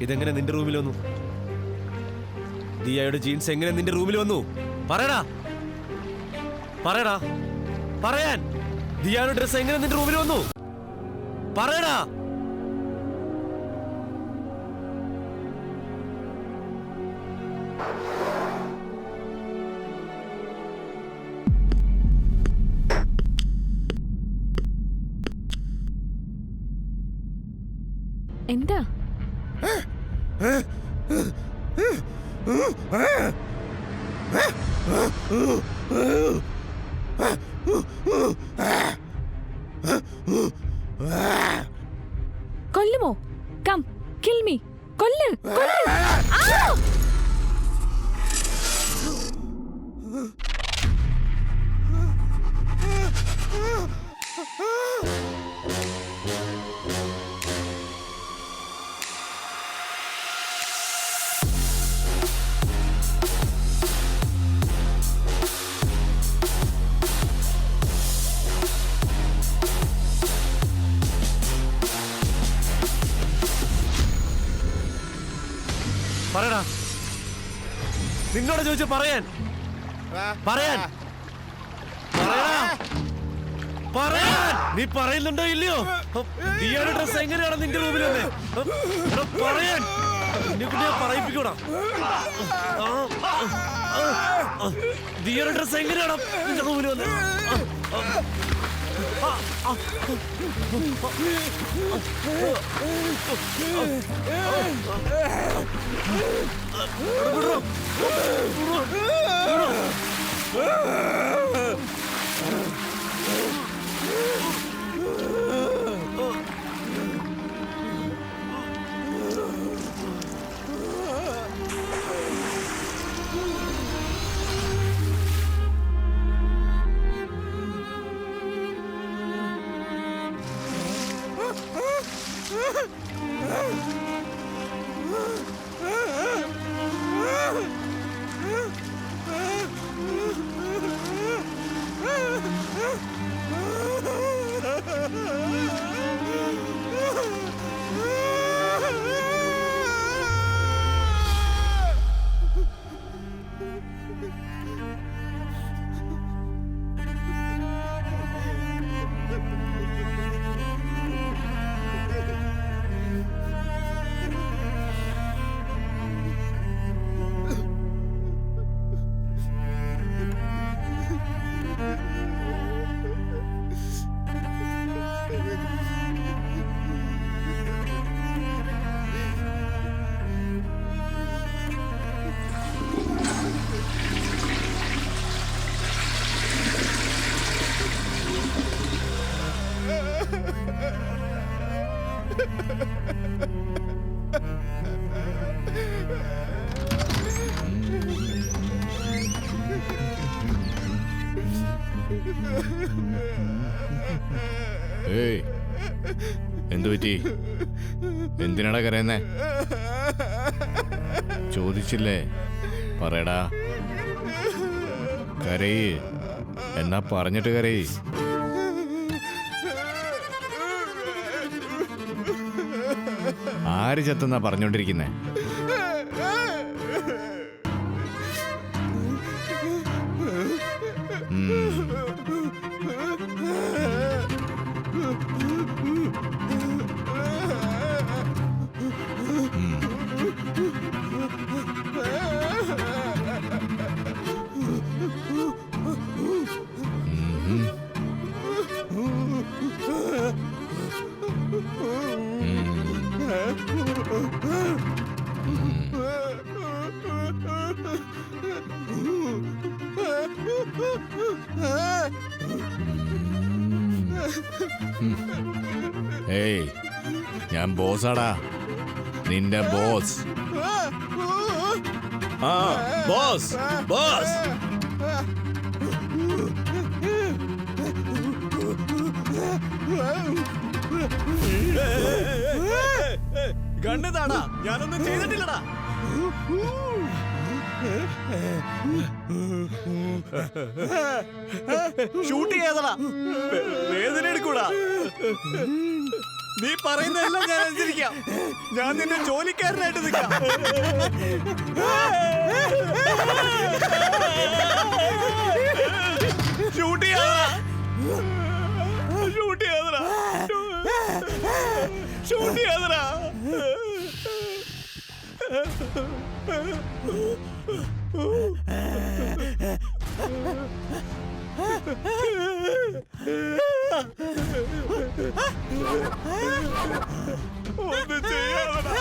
ഇതെങ്ങനെ നിന്റെ റൂമിൽ വന്നു? ദിയയുടെ ജീൻസ് എങ്ങനെ നിന്റെ റൂമിൽ വന്നു? പറയടാ, പറയടാ, പറയാൻ. ദിയയുടെ ഡ്രസ് എങ്ങനെ നിന്റെ റൂമിൽ വന്നു? പറയടാ. എന്താ? കൊല്ലുമോ? Come kill me. കൊല്ല്, കൊല്ല്. ആ! പറയടാ, നിന്നോട് ചോദിച്ചു പറയാൻ. പറയാൻ, പറയടാ, പറയാൻ. നീ പറയുന്നുണ്ടോ ഇല്ലയോ? ദിയയുടെ ഡ്രസ് എങ്ങനെയാണ് നിന്റെ റൂമിൽ വന്നേ? പറയാൻ. പറയിപ്പിക്കൂടാ. ദിയയുടെ ഡ്രസ് എങ്ങനെയാണ് നിന്റെ റൂമിൽ വന്നേ? ഏയ്, എന്തു പറ്റി? എന്തിനാടാ കരയുന്നേ? ചോദിച്ചില്ലേ? പറയടാ. കരയ്. എന്നാ പറഞ്ഞിട്ട് കരയ്. ആര് ചത്തെന്നാ പറഞ്ഞോണ്ടിരിക്കുന്നേ? ഏയ്, ഞാൻ ബോസാടാ, നിന്റെ ബോസ്. ആ, ബോസ്, ബോസ്. കണ്ണു താടാ, ഞാനൊന്നും ചെയ്തിട്ടില്ലടാ. ഷൂട്ട് ചെയ്യാതടാ, വേദന എടുക്കൂടാ. നീ പറയുന്നതെല്ലാം ഞാൻ അനുസരിക്കാം. ഞാൻ നിന്റെ ജോലിക്കാരനായിട്ട് നിൽക്കാം. ഷൂട്ട് ചെയ്യാതടാ, ഷൂട്ട് ചെയ്യാതടാ, ഷൂട്ട് ചെയ്യാതടാ. ഒന്നും ചെയ്യാതടാ.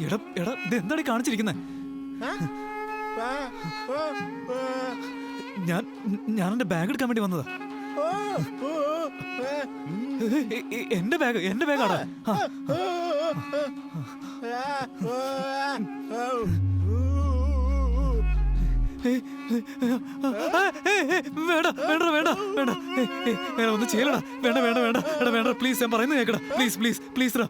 എടാ എടാ ഇത് എന്താണ് കാണിച്ചിരിക്കുന്നത്? ഞാൻ എന്റെ ബാഗ് എടുക്കാൻ വേണ്ടി വന്നതാ. എന്റെ ബാഗാടാ. വേണ്ട വേണ്ട വേണ്ട വേണ്ട ഒന്നും ചെയ്യലടാ. വേണ്ട വേണ്ട വേണ്ട എടാ വേണ്ട പ്ലീസ്, ഞാൻ പറയുന്നത് കേക്കടാ. പ്ലീസ് പ്ലീസ് പ്ലീസ് റാ.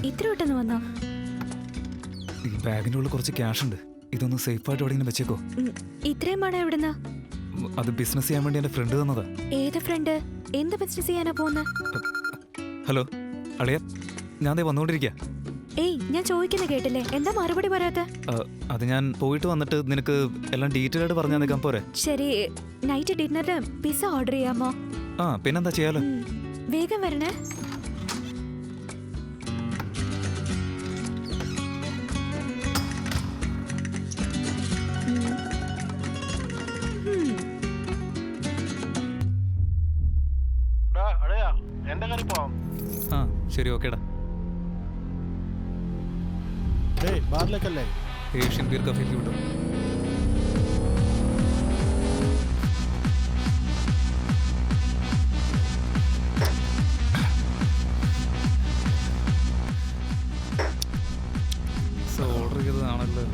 ഇത്ര പെട്ടെന്ന് വന്നോ? ഈ ബാഗിന്റെ ഉള്ളിൽ കുറച്ച് ക്യാഷ് ഉണ്ട്. ഇതൊന്ന് സേഫ് ആയിട്ട് എവിടെയെങ്കിലും വെച്ചേക്കോ. ഇത്രയും പണം എവിടുന്നാ? അത് ബിസിനസ് ചെയ്യാൻ വേണ്ടി എന്റെ ഫ്രണ്ട് തന്നതാ. ഏത് ഫ്രണ്ട്? എന്ത് ബിസിനസ് ചെയ്യാനാ പോകുന്നത്? ഹലോ അളിയ, ഞാൻ ദേ വന്നുകൊണ്ടിരിക്കുക. ഏയ്, ഞാൻ ചോദിക്കുന്ന കേട്ടില്ലേ, എന്താ മറുപടി പറയാത്ത? അത് ഞാൻ പോയിട്ട് വന്നിട്ട് നിനക്ക് എല്ലാം ഡീറ്റെയിൽ ആയിട്ട് പറഞ്ഞു തന്നേക്കാൻ പോരെ? ശരി, നൈറ്റ് ഡിന്നറിന് പിസ്സ ഓർഡർ ചെയ്യാമോ? ആ, പിന്നെന്താ ചെയ്യാലോ. വേഗം വരണേ. ആ ശരി, ഓക്കേടാ. ബാറിലേക്കല്ലേ? ഏഷ്യൻ ബീർ കഫേക്ക് വിട്ടു. ഓർഡർ ചെയ്തതാണല്ലോ,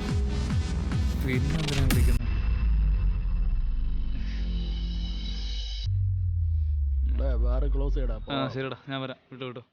പിന്നെന്തിനാ വിളിക്കുന്നത്? ബാറ് ക്ലോസ് ചെയ്യടാ. ആ ശരിടാ, ഞാൻ വരാം. വിട്ടോ വിട്ടോ.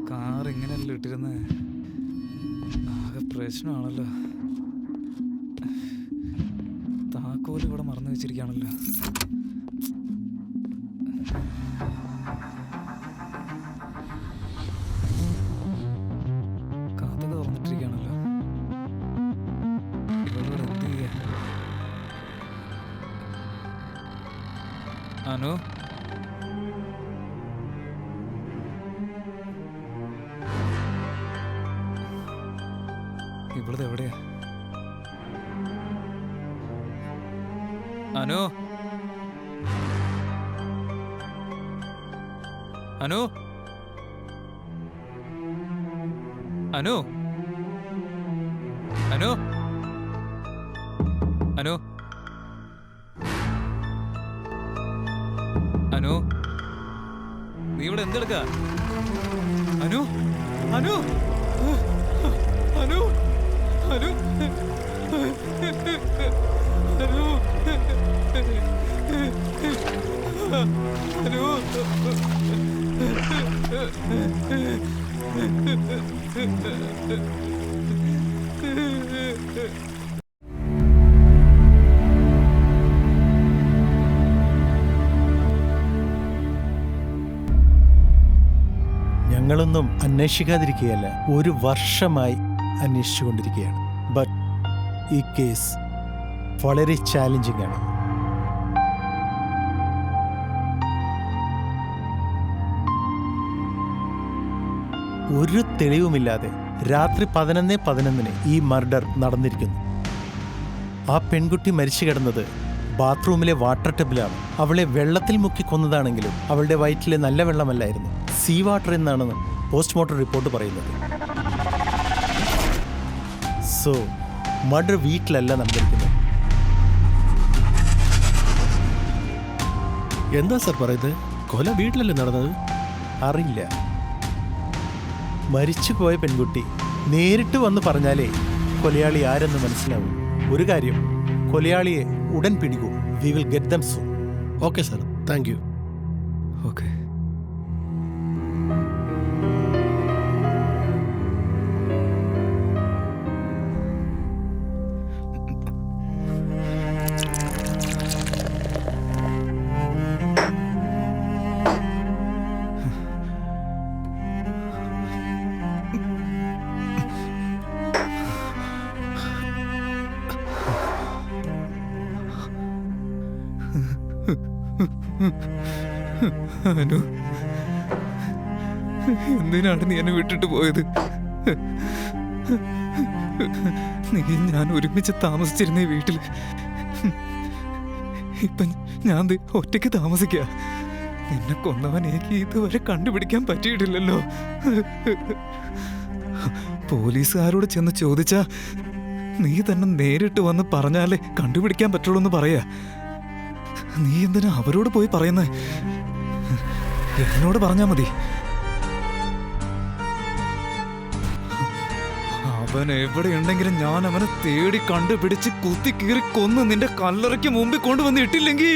കാർ ഇങ്ങനെയല്ലോ ഇട്ടിരുന്നേ, ആകെ പ്രശ്നമാണല്ലോ. താക്കോല് ഇവിടെ മറന്നു വെച്ചിരിക്കുകയാണല്ലോ. കാത്തൊക്കെ തുറന്നിട്ടിരിക്കുകയാണല്ലോ. ഇവിടെ എന്ത് ചെയ്യാ? അനു, ഇവിടുത്തെ എവിടെയാ? അനു, അനു, അനു, അനു, അനു, അനു, നീ ഇവിടെ എന്തെടുക്ക? അനു, അനു, അനു, അനു, ഞങ്ങളൊന്നും അന്വേഷിക്കാതിരിക്കുകയല്ല, 1 വർഷമായി അന്വേഷിച്ചുകൊണ്ടിരിക്കുകയാണ്. ബട്ട് ഈ കേസ് വളരെ ചാലഞ്ചിങ് ആണ്. ഒരു തെളിവുമില്ലാതെ രാത്രി 11:11 ഈ മർഡർ നടന്നിരിക്കുന്നു. ആ പെൺകുട്ടി മരിച്ചു കിടന്നത് ബാത്റൂമിലെ വാട്ടർ ടബിലാണ്. അവളെ വെള്ളത്തിൽ മുക്കി കൊന്നതാണെങ്കിലും അവളുടെ വയറ്റിലെ നല്ല വെള്ളമല്ലായിരുന്നു, സീ വാട്ടർ എന്നാണ് പോസ്റ്റ്മോർട്ടം റിപ്പോർട്ട് പറയുന്നത്. സോ മർഡർ വീട്ടിലല്ല നടന്നിരിക്കുന്നത്. എന്താ സാർ പറയുന്നത്? കൊല വീട്ടിലല്ലേ നടന്നത്? അറിയില്ല. മരിച്ചുപോയ പെൺകുട്ടി നേരിട്ട് വന്ന് പറഞ്ഞാലേ കൊലയാളി ആരെന്ന് മനസ്സിലാവും. ഒരു കാര്യം, കൊലയാളിയെ ഉടൻ പിടിക്കൂ. We will get them soon. Okay sir, thank you. Okay. Anu, എന്തിനാണ് നീ എന്നെ വിട്ടിട്ട് പോയത്? നീ ഞാൻ ഒരുമിച്ച് താമസിച്ചിരുന്ന ഈ വീട്ടിൽ ഇപ്പൊ ഞാൻ ഒറ്റയ്ക്ക് താമസിക്കുക. നിന്നെ കൊന്നവൻ എനിക്ക് ഇതുവരെ കണ്ടുപിടിക്കാൻ പറ്റിയിട്ടില്ലല്ലോ. പോലീസുകാരോട് ചെന്ന് ചോദിച്ചാ നീ തന്നെ നേരിട്ട് വന്ന് പറഞ്ഞാലേ കണ്ടുപിടിക്കാൻ പറ്റുള്ളൂ എന്ന് പറയാ. നീ എന്തിനാ അവരോട് പോയി പറയുന്നേ? എന്നോട് പറഞ്ഞാ മതി. അവൻ എവിടെയുണ്ടെങ്കിലും ഞാൻ അവനെ തേടി കണ്ടുപിടിച്ച് കുത്തി കീറി കൊന്ന് നിന്റെ കല്ലറയ്ക്ക് മുമ്പിൽ കൊണ്ടുവന്ന് ഇട്ടില്ലെങ്കിൽ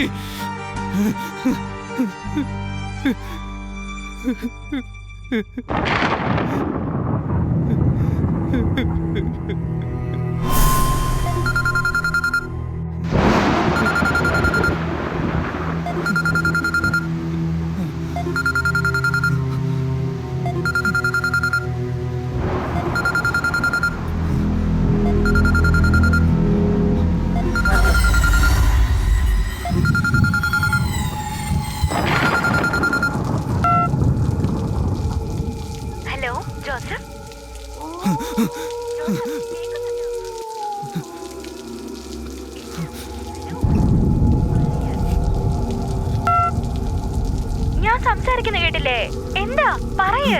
ഞാൻ സംസാരിക്കുന്ന കേട്ടില്ലേ? എന്താ പറയ്.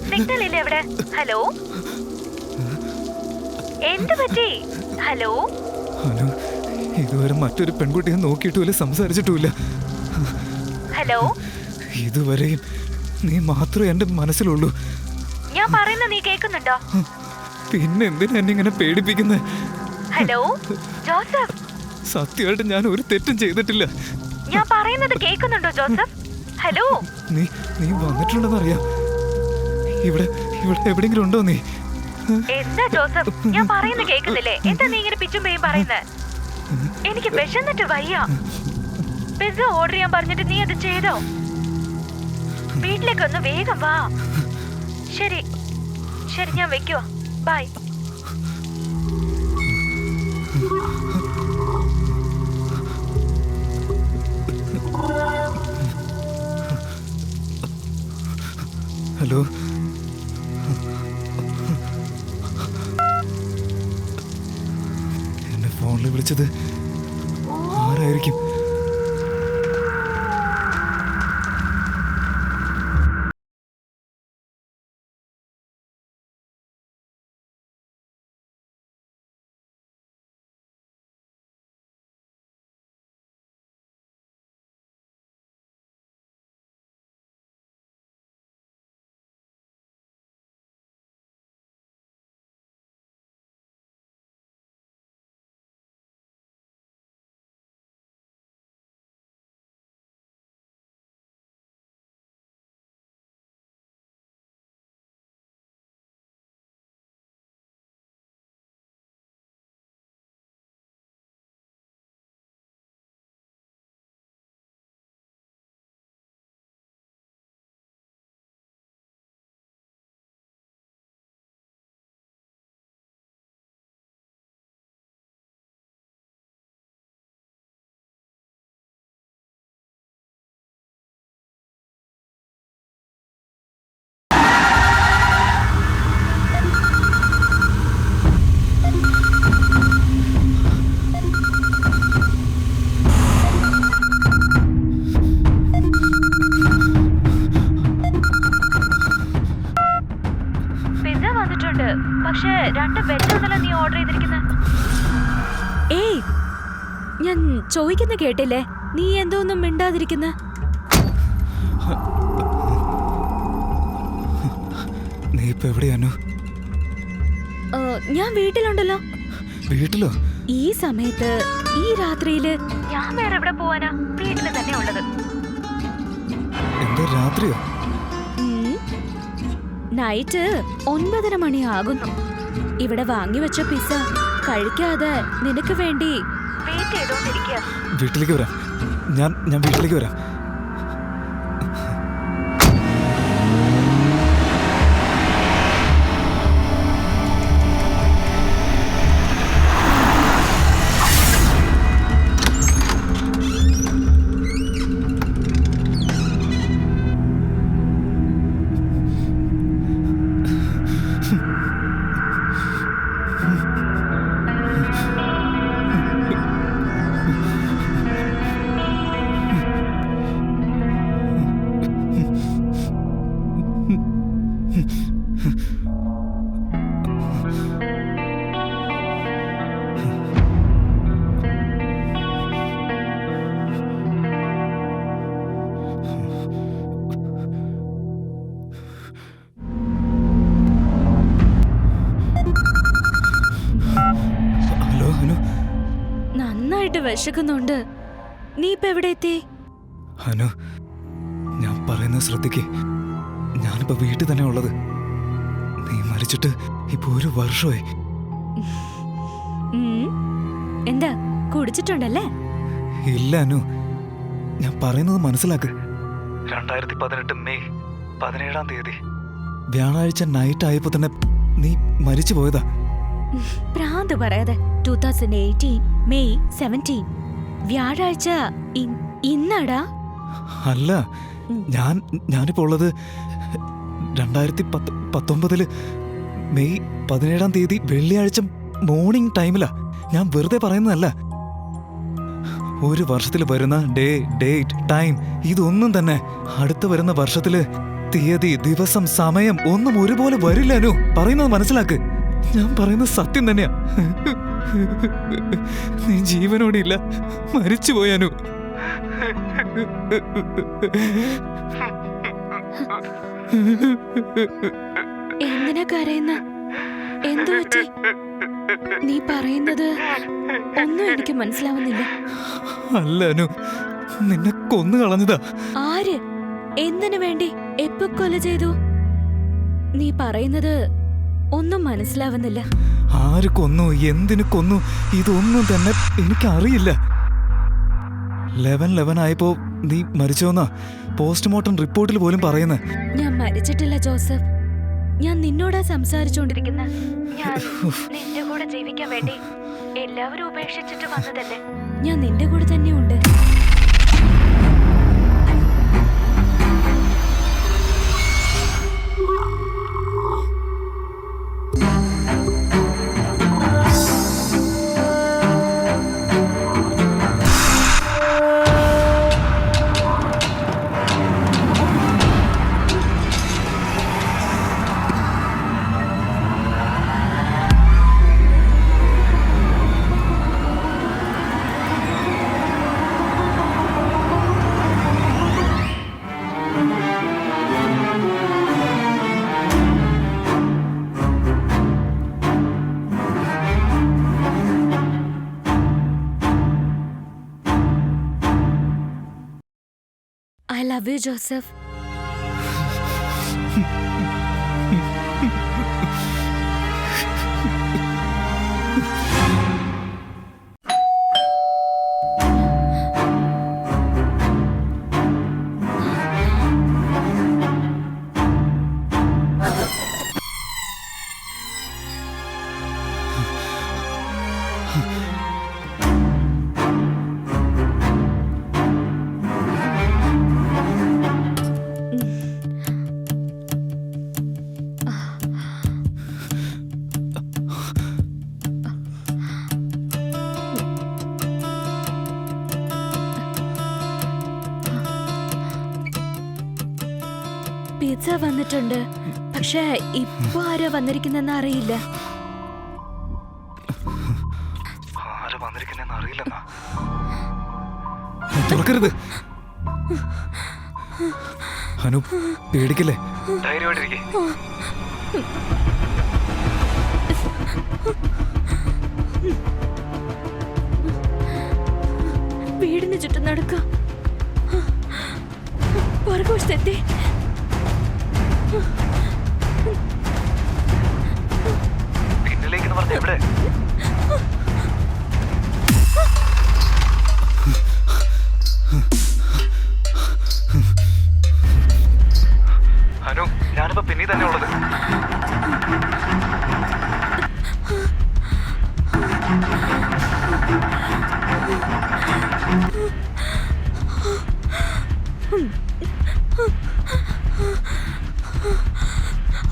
സിഗ്നൽ ഇല്ലേ അവിടെ? ഹലോ, എന്ത് പറ്റി? ഹലോ. അനു, ഇതുവരെ മറ്റൊരു പെൺകുട്ടിയെ നോക്കിയിട്ടുമില്ല, സംസാരിച്ചിട്ടുമില്ല. ഹലോ. ഇതുവരെയും നീ മാത്രമേ എന്റെ മനസ്സിലുള്ളൂ. ഞാൻ പറയുന്ന നീ കേൾക്കുന്നുണ്ടോ? പിന്നെ എന്തിനാ എന്നെ ഇങ്ങനെ പേടിപ്പിക്കുന്നത്? Hello Joseph. സത്യമായിട്ട് ഞാൻ ഒരു തെറ്റും ചെയ്തിട്ടില്ല. ഞാൻ പറയുന്നത് കേൾക്കുന്നുണ്ടോ ജോസഫ്? ഹലോ. നീ നീ വന്നിട്ടുണ്ടെന്നറിയാം. ഇവിടെ ഇവിടെ എവിടെയെങ്കിലും ഉണ്ടോ നീ? എന്താ ജോസഫ്, ഞാൻ പറയുന്നത് കേൾക്കുന്നില്ലേ? എന്താ നീ ഇങ്ങനെ പിച്ചും പേയും പറയുന്നത്? എനിക്ക് വിശന്നിട്ട് വയ്യ. പിസ്സ ഓർഡർ ചെയ്യാൻ പറഞ്ഞിട്ട് നീ അത് ചെയ്തോ? വീട്ടിലേക്കൊന്ന് വേഗം വാ. ശരി ശരി, ഞാൻ വെക്കുവാ. ബൈ. ഹലോ, എന്നെ ഫോണിൽ വിളിച്ചത് ആരായിരിക്കും? നീ ഓർഡർ ചെയ്തിരിക്കുന്നത്? ഏയ്, ഞാൻ ചോദിക്കുന്ന കേട്ടില്ലേ? നീ എന്തോന്നും മിണ്ടാതിരിക്കുന്ന? നീ ഇപ്പൊ എവിടെയാനു? ഞാൻ വീട്ടിലുണ്ടല്ലോ. വീട്ടിലോ? ഈ സമയത്ത് ഈ രാത്രിയില് ഞാൻ വേറെ എവിടെ പോവാനാ? വീട്ടിൽ തന്നെ ഉള്ളത്. എന്താ രാത്രിയോ? നൈറ്റ് 9:30 മണിയാകുന്നു. ഇവിടെ വാങ്ങിവെച്ച പിസ്സ കഴിക്കാതെ നിനക്ക് വേണ്ടി വെയിറ്റ് ചെയ്തോണ്ടിരിക്കുക. വീട്ടിലേക്ക് വരാം. ഞാൻ വീട്ടിലേക്ക് വരാം. ഹലോ ഹനു. നന്നായിട്ട് വിശക്കുന്നുണ്ട്. നീ ഇപ്പൊ എവിടെ എത്തി? ഹനു, ഞാൻ പറയുന്നത് ശ്രദ്ധിക്കേ. ഞാനിപ്പോ വീട്ടിൽ തന്നെ ഉള്ളത്. നീ മരിച്ചിട്ട് ഇപ്പൊ 1 വർഷമായി. എന്താ കുടിച്ചിട്ടുണ്ടല്ലേ? ഇല്ല അനു, ഞാൻ പറയുന്നത് മനസ്സിലാക്ക്. 2018 മെയ് 17-ാം തീയതി വ്യാഴാഴ്ച നൈറ്റ് ആയപ്പോ തന്നെ നീ മരിച്ചു പോയതാ. പ്രാന്ത് പറയാതെ. 2018 മെയ് 17 വ്യാഴാഴ്ച ഇന്നടാ? അല്ല, ഞാനിപ്പോ ഉള്ളത് 2019 മെയ് 17-ാം തീയതി വെള്ളിയാഴ്ച മോർണിംഗ് ടൈമിലാ. ഞാൻ വെറുതെ പറയുന്നതല്ല. 1 വർഷത്തിൽ വരുന്ന ഡേ, ഡേറ്റ്, ടൈം ഇതൊന്നും തന്നെ അടുത്ത വരുന്ന വർഷത്തില് തീയതി, ദിവസം, സമയം ഒന്നും ഒരുപോലെ വരില്ല അനു. പറയുന്നത് മനസ്സിലാക്ക്. ഞാൻ പറയുന്നത് സത്യം തന്നെയാ. നീ ജീവനോടെ ഇല്ല, മരിച്ചുപോയി അനു. എന്തിനാ കരയുന്ന? എന്തു പറ്റി? നീ പറയുന്നത് ഒന്നും എനിക്ക് മനസ്സിലാവുന്നില്ല. അല്ല അനു, നിന്നെ കൊന്നു കളഞ്ഞതാ. ആര്? എന്തിനു വേണ്ടി? എപ്പോ കൊല ചെയ്തു? നീ പറയുന്നത് ഒന്നും മനസ്സിലാവുന്നില്ല. ആര് കൊന്നു, എന്തിനു കൊന്നു, ഇതൊന്നും തന്നെ എനിക്കറിയില്ല. 11 ആയപ്പോ നീ മരിച്ചോന്നാ പോസ്റ്റ്മോർട്ടം റിപ്പോർട്ടിൽ പോലും പറയുന്നത്. ഞാൻ മരിച്ചിട്ടില്ല ജോസഫ്. ഞാൻ നിന്നോടാ സംസാരിച്ചോണ്ടിരിക്കുന്ന. ഞാൻ നിന്റെ കൂടെ ജീവിക്കാൻ വേണ്ടി എല്ലാവരും ഉപേക്ഷിച്ചിട്ട് വന്നതല്ലേ. ഞാൻ നിന്റെ കൂടെ തന്നെ ഉണ്ട്. I love you, Joseph. Pizza വന്നിട്ടുണ്ട്. പക്ഷെ ഇപ്പൊ ആരാ വന്നിരിക്കുന്നെന്ന് അറിയില്ല. തുറക്കരുത്. അനു, പേടിക്കല്ലേ, ധൈര്യമായിട്ടിരിക്കെ. വീടിന് ചുറ്റും നടക്ക. പുറകുവശത്തെത്തി. പിന്നിലേക്ക് പറഞ്ഞ എവിടെ? അനു, ഞാനിപ്പോ പിന്നീ തന്നെ ഉള്ളത്.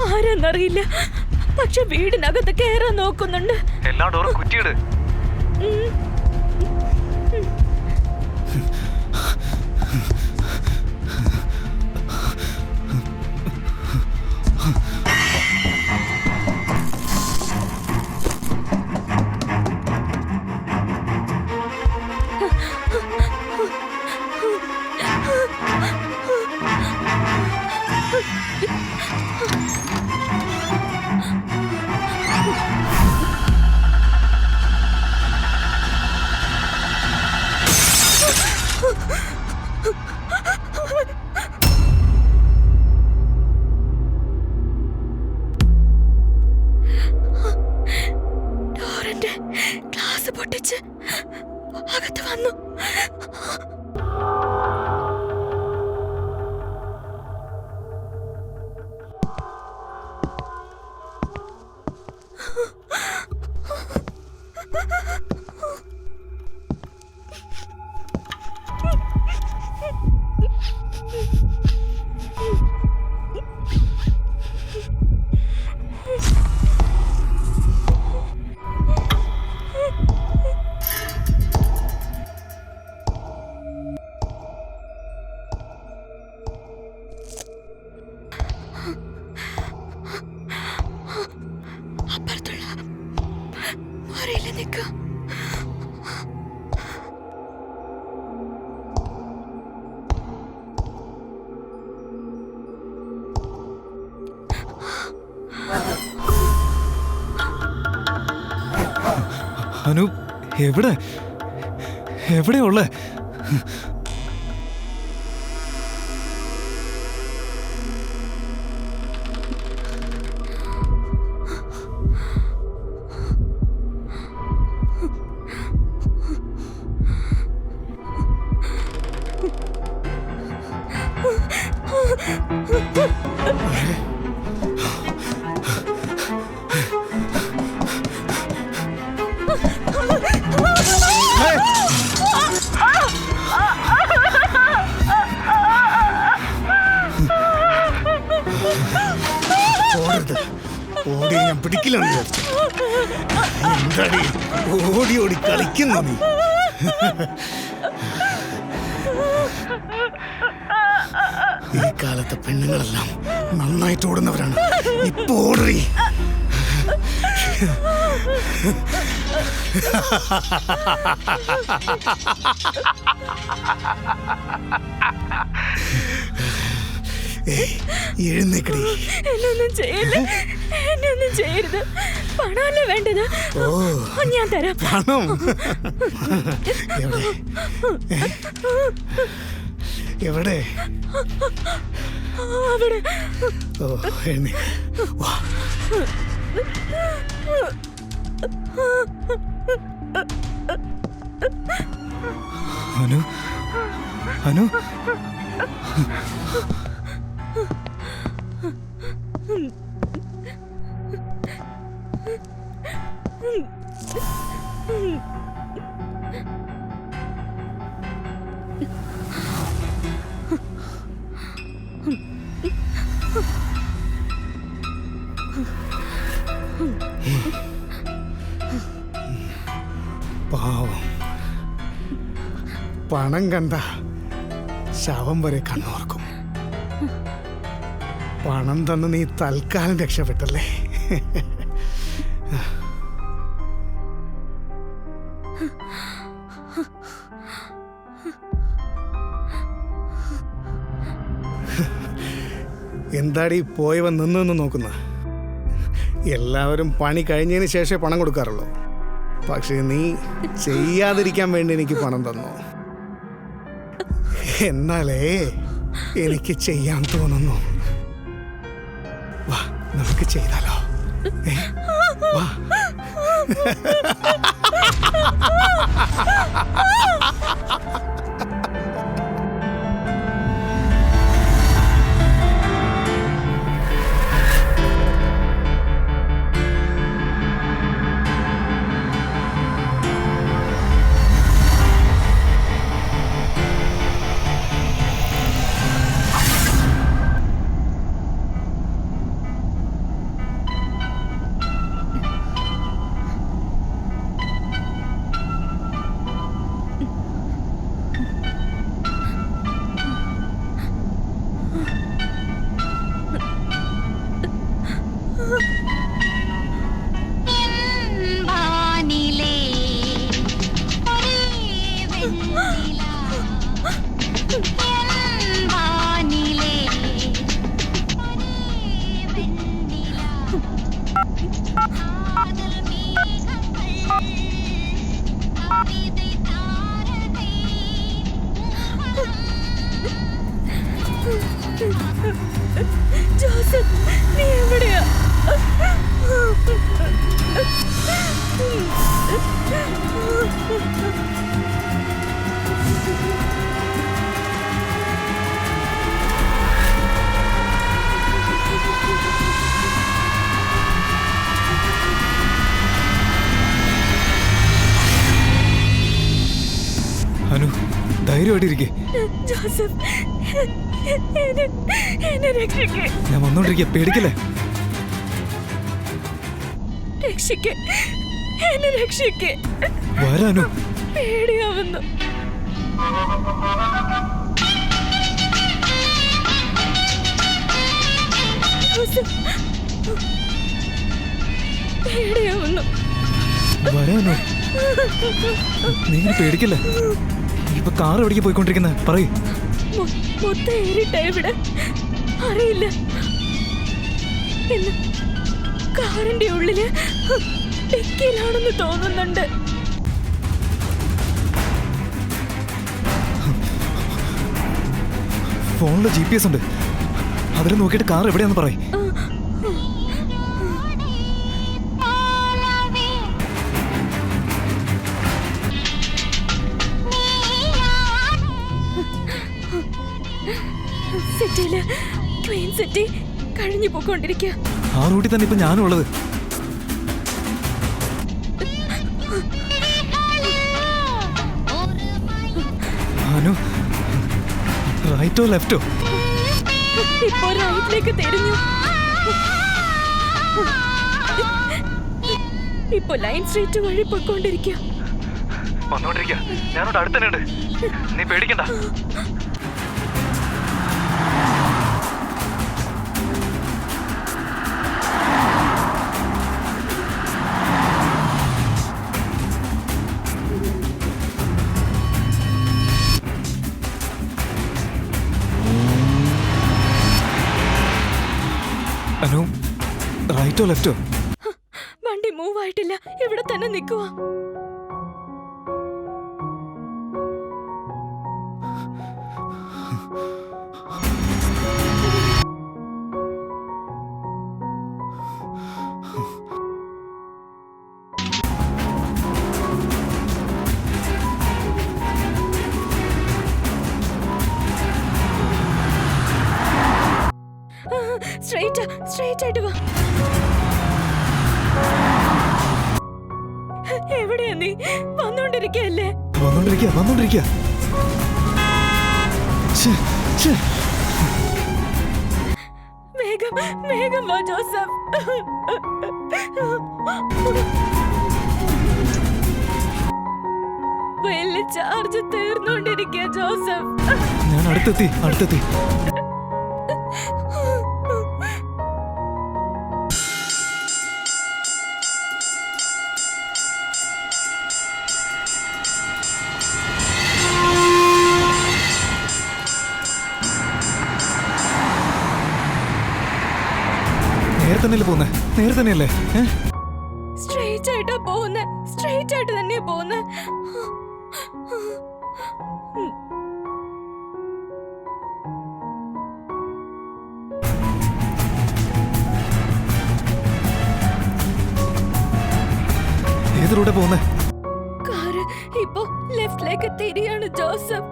ആരെന്നറിയില്ല, പക്ഷെ വീടിനകത്ത് കയറാൻ നോക്കുന്നുണ്ട്. എല്ലാ ഡോറും കുറ്റിയിട്. ഡോറിന്റെ ഗ്ലാസ് പൊട്ടിച്ച് അകത്ത് വന്നു. അപ്പുറത്തുള്ള മുറിയിൽ നിൽക്കുക. അനു, എവിടെ എവിടെയുള്ള? ഓടി ഞാൻ പിടിക്കില്ലെന്ന് വിചാരിച്ചു. എന്താടി ഓടി ഓടി കളിക്കുന്നു നീ? ഈ കാലത്തെ പെണ്ണുങ്ങളെല്ലാം നന്നായിട്ട് ഓടുന്നവരാണ്. ഇപ്പൊ ഓടി. എഴുന്നേക്കടി. എന്നൊന്നും ചെയ്യല്ല, എന്നൊന്നും ചെയ്യരുത്. പണമല്ലേ വേണ്ടത്? ഞാൻ തരാം. പണം എവിടെ? അവിടെ. ഓ, എഴുന്നേക്ക്. വാ. അനു, അനു, പാവം. പണം കണ്ട ശവം വരെ കണ്ണോർക്കും. പണം തന്ന് നീ തൽക്കാലം രക്ഷപ്പെട്ടല്ലേ? എന്താടി പോയവൻ നിന്ന് നോക്കുന്ന? എല്ലാവരും പണി കഴിഞ്ഞതിന് ശേഷമേ പണം കൊടുക്കാറുള്ളൂ. പക്ഷേ നീ ചെയ്യാതിരിക്കാൻ വേണ്ടി എനിക്ക് പണം തന്നു. എന്നാലേ എനിക്ക് ചെയ്യാൻ തോന്നുന്നു. വാ, നമുക്ക് ചെയ്താലോ? വാ. ജോസഫ്, നീ എവിടെയാ? അനു, ധൈര്യമായിട്ടിരിക്കേ. ജോസഫ്, എന്നെ രക്ഷിക്കേ. ഞാൻ വന്നോണ്ടിരിക്കുക, പേടിക്കല്ലേ. രക്ഷിക്കേ, എന്നെ രക്ഷിക്കേ. വരാനു, പേടിയാവുന്നു. ജോസഫ്, പേടിയാവുന്നു. വരാനു, നീ പേടിക്കല്ലേ. ഇപ്പൊ കാർ എവിടേക്ക് പോയിക്കൊണ്ടിരിക്കുന്നത് പറയൂ. മൊത്തം ഏറിട്ട ഇവിടെ അറിയില്ല. എന്ന് കാറിന്റെ ഉള്ളില് ഡിക്കിയിലാണെന്ന് തോന്നുന്നുണ്ട്. ഫോണില് GPS ഉണ്ട്, അതിൽ നോക്കിയിട്ട് കാർ എവിടെയാന്ന് പറയും. സിറ്റിയില് ക്വീൻ സിറ്റി കഴിഞ്ഞു പോയിക്കൊണ്ടിരിക്കുക. ആ റൂട്ടിൽ തന്നെ ഇപ്പൊ ഞാനും ഉള്ളത്. അനു, റൈറ്റോ ലെഫ്റ്റോ? ഇപ്പോ റൈറ്റിലേക്ക് തിരിഞ്ഞു. ഇപ്പൊ ലൈൻ സ്ട്രീറ്റ് വഴി പോയിക്കൊണ്ടിരിക്കുക. വന്നോണ്ടിരിക്കുക, ഞാനോട് അടുത്ത് തന്നെ ഉണ്ട്, നീ പേടിക്കണ്ട. അനു, റൈറ്റോ ലെഫ്റ്റോ? വണ്ടി മൂവ് ആയിട്ടില്ല, ഇവിടെ തന്നെ നിൽക്കുക. സ്ട്രെയിറ്റ് ആയിട്ട് വാ. എവിടെയാ നീ? വന്നോണ്ടിരിക്കല്ലേ? വന്നോണ്ടിരിക്കുക. വേഗം വാ ജോസഫ്. വലിയ ചാർജ് തീർന്നോണ്ടിരിക്കുക ജോസഫ്. ഞാൻ അടുത്തെത്തി. തന്നെയല്ലേ പോകുന്നേ? നേരെ തന്നെയല്ലേ? സ്ട്രെയിറ്റ് ആയിട്ടാ പോകുന്നേ. സ്ട്രെയിറ്റ് ആയിട്ട് തന്നെയാ പോകുന്നേ. ഏത് റൂട്ടാ പോകുന്നേ? കാറ് ഇപ്പോ ലെഫ്റ്റിലേക്ക് തിരിയാണ് ജോസഫ്.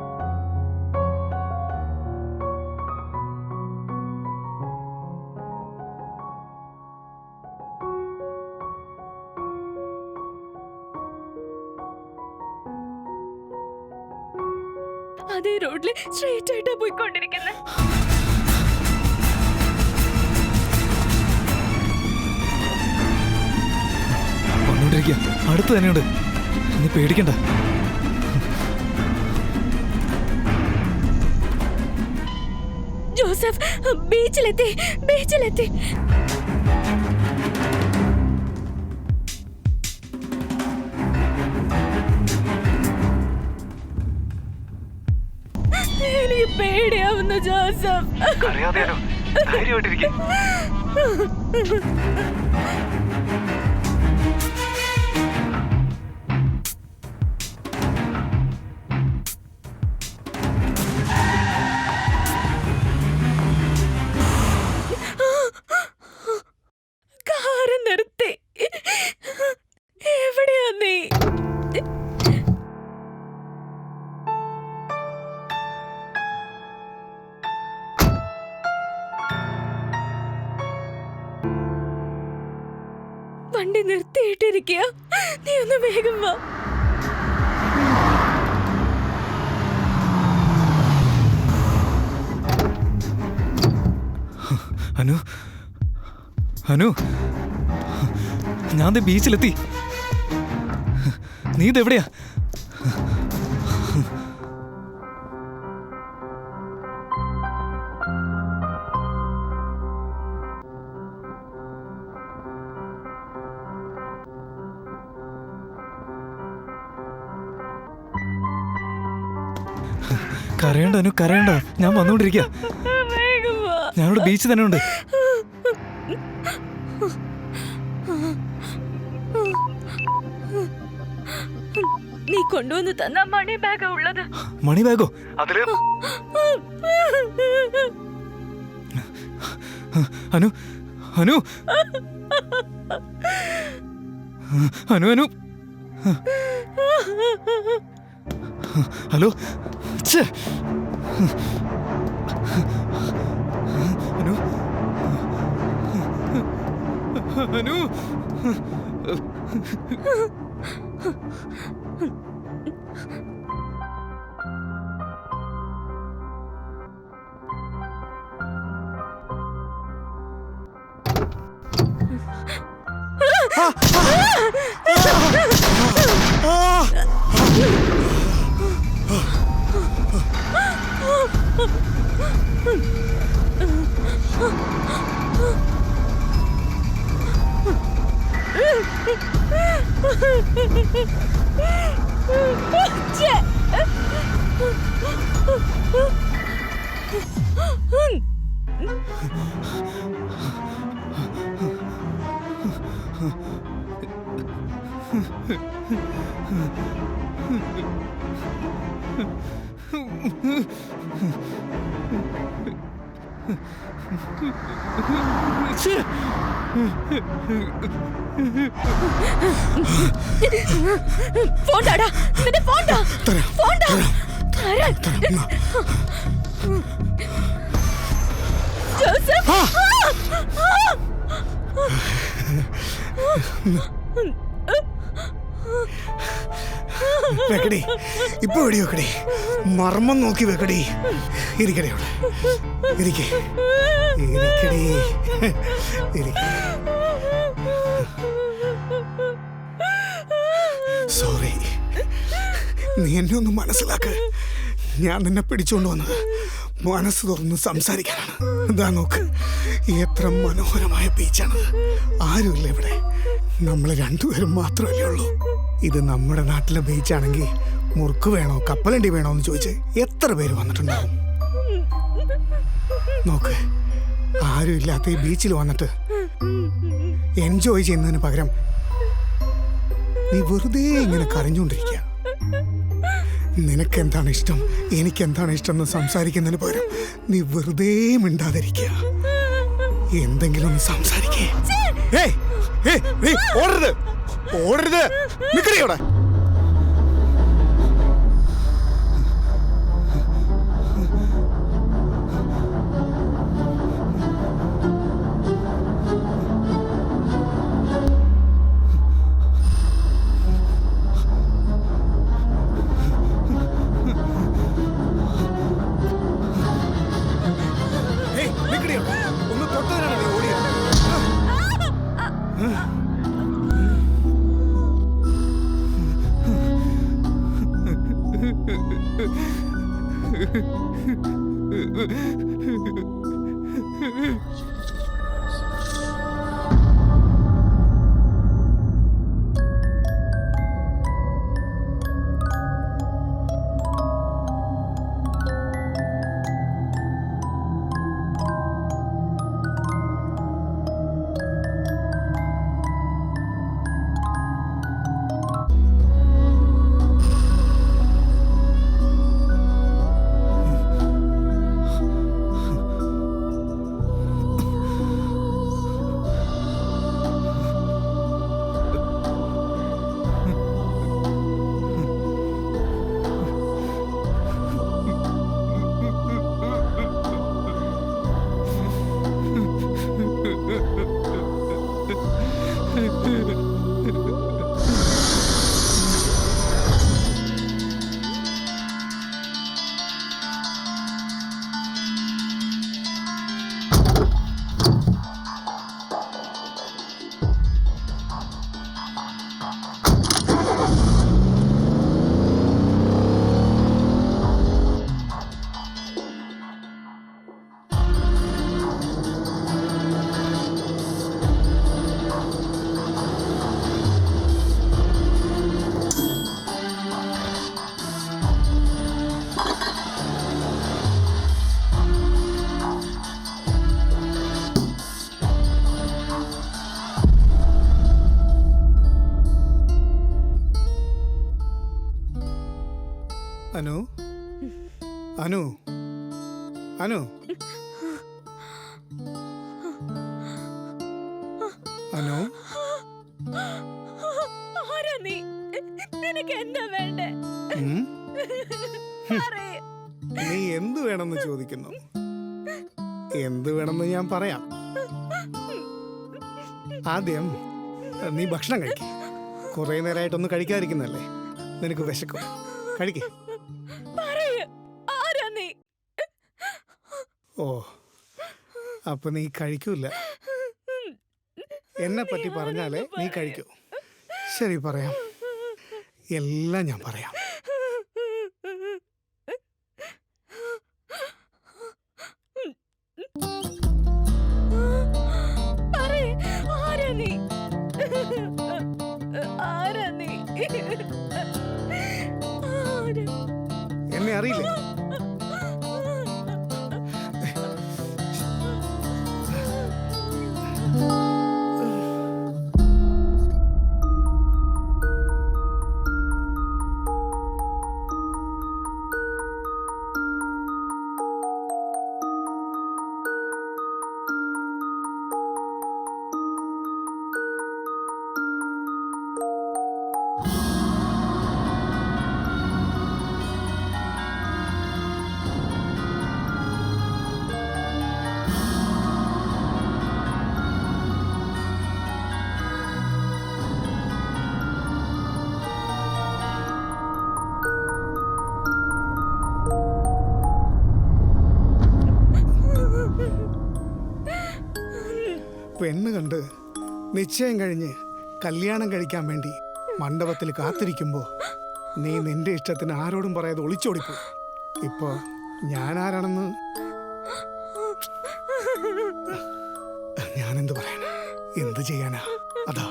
അതേ റോഡില് സ്ട്രെയിറ്റ് ആയിട്ടാ പോയിക്കൊണ്ടിരിക്കുന്നത്. വന്നോണ്ടിരിക്കുക, അടുത്ത് തന്നെയുണ്ട്. നീ പേടിക്കണ്ട. ജോസഫ് ബീച്ചിലെത്തി. എനിക്ക് പേടിയാവുന്നു ജോസഫ്. കാറ് നിർത്തി. എവിടെയാ നീ? വണ്ടി നിർത്തിയിട്ടിരിക്കുക. നീ ഒന്ന് വേഗം വാ. അനു, അനു, ഞാൻ ബീച്ചിലെത്തി. നീ ഇതെവിടെയാ? കരയണ്ട അനു, കരയണ്ട. ഞാൻ വന്നുകൊണ്ടിരിക്കുക. ഞാനിവിടെ ബീച്ച് തന്നെ ഉണ്ട്. നീ കൊണ്ടുവന്ന് തന്ന മണി ബാഗാ ഉള്ളത്. മണി ബാഗോ? അനു, അനു, അനു, അനു, ഹലോ. അനു, അനു, ഫോണ്ടാടാ, നിന്റെ ഫോണ്ടാ, ഫോണ്ടാ. ജോസഫ്, വെക്കടി, ഇപ്പൊ എടി വെക്കടി. മർമ്മം നോക്കി വെക്കടി. ഇരിക്കടി അവിടെ. ഇരിക്കേ, ഇരിക്കടി, ഇരിക്കേ. സോറി, നീ എന്നെ ഒന്ന് മനസ്സിലാക്ക്. ഞാൻ നിന്നെ പിടിച്ചോണ്ട് വന്നത് മനസ്സ് തുറന്ന് സംസാരിക്കാനാണ്. ഇതാ നോക്ക്, എത്ര മനോഹരമായ ബീച്ചാണ്. ആരുമില്ല ഇവിടെ, നമ്മൾ രണ്ടുപേരും മാത്രമല്ലേ ഉള്ളൂ. ഇത് നമ്മുടെ നാട്ടിലെ ബീച്ചാണെങ്കിൽ മുറുക്ക് വേണോ കപ്പലണ്ടി വേണോ എന്ന് ചോദിച്ച് എത്ര പേര് വന്നിട്ടുണ്ടാവും. നോക്ക്, ആരും ഇല്ലാത്ത ഈ ബീച്ചിൽ വന്നിട്ട് എൻജോയ് ചെയ്യുന്നതിന് പകരം നീ വെറുതെ ഇങ്ങനെ കരഞ്ഞുകൊണ്ടിരിക്കുക. നിനക്കെന്താണ് ഇഷ്ടം, എനിക്കെന്താണ് ഇഷ്ടം എന്ന് സംസാരിക്കുന്നതിന് പകരം നീ വെറുതെ മിണ്ടാതിരിക്കുക. എന്തെങ്കിലും ഒന്ന് സംസാരിക്കേ. ഓടരുത്, ഓടരുത്, നിക്കടിയോടെ. ഒന്ന് തൊട്ടതിനാണ് നീ ഓടിയത്. അനു, അനു, അനു, അനു, ആരാ നീ? നിനക്ക് എന്താ വേണ്ടേ? നീ എന്ത് വേണമെന്ന് ചോദിക്കുന്നു. എന്ത് വേണമെന്ന് ഞാൻ പറയാം. ആദ്യം നീ ഭക്ഷണം കഴിക്ക. കുറെ നേരമായിട്ടൊന്നും കഴിക്കാതിരിക്കുന്നല്ലേ, നിനക്ക് വിശക്കും. കഴിക്കേ. ഓ, അപ്പൊ നീ കഴിക്കൂല. എന്നെ പറ്റി പറഞ്ഞാലേ നീ കഴിക്കൂ. ശരി, പറയാം. എല്ലാം ഞാൻ പറയാം. എന്നെ അറിയില്ലേ? പെണ്ണ് കണ്ട് നിശ്ചയം കഴിഞ്ഞ് കല്യാണം കഴിക്കാൻ വേണ്ടി മണ്ഡപത്തിൽ കാത്തിരിക്കുമ്പോൾ നീ നിന്റെ ഇഷ്ടത്തിന് ആരോടും പറയാതെ ഒളിച്ചോടിപ്പോ. ഇപ്പോ ഞാൻ ആരാണെന്ന് ഞാനെന്ത് പറയാനാ, എന്ത് ചെയ്യാനാ? അതാ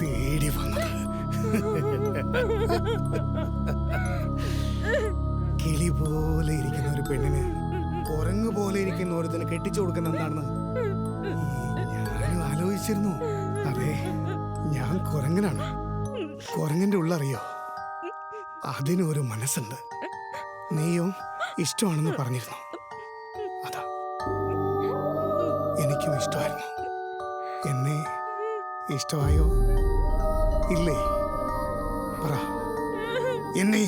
തേടി വന്നത്. കിളി പോലെ ഇരിക്കുന്ന ഒരു പെണ്ണിന് കുരങ്ങ് പോലെ ഇരിക്കുന്ന ഒരുത്തിന് കെട്ടിച്ചു കൊടുക്കുന്ന എന്താണെന്ന് ഞാനും വിചാരിച്ചിരുന്നു. അതെ, ഞാൻ കുരങ്ങനാണ്. കുരങ്ങന്റെ ഉള്ളറിയോ, അതിനൊരു മനസ്സുണ്ട്. നീയും ഇഷ്ടമാണെന്ന് പറഞ്ഞിരുന്നു. അതാ, എനിക്കും ഇഷ്ടമായിരുന്നു. എന്നെ ഇഷ്ടമായോ ഇല്ലേ? പറ, എന്നെ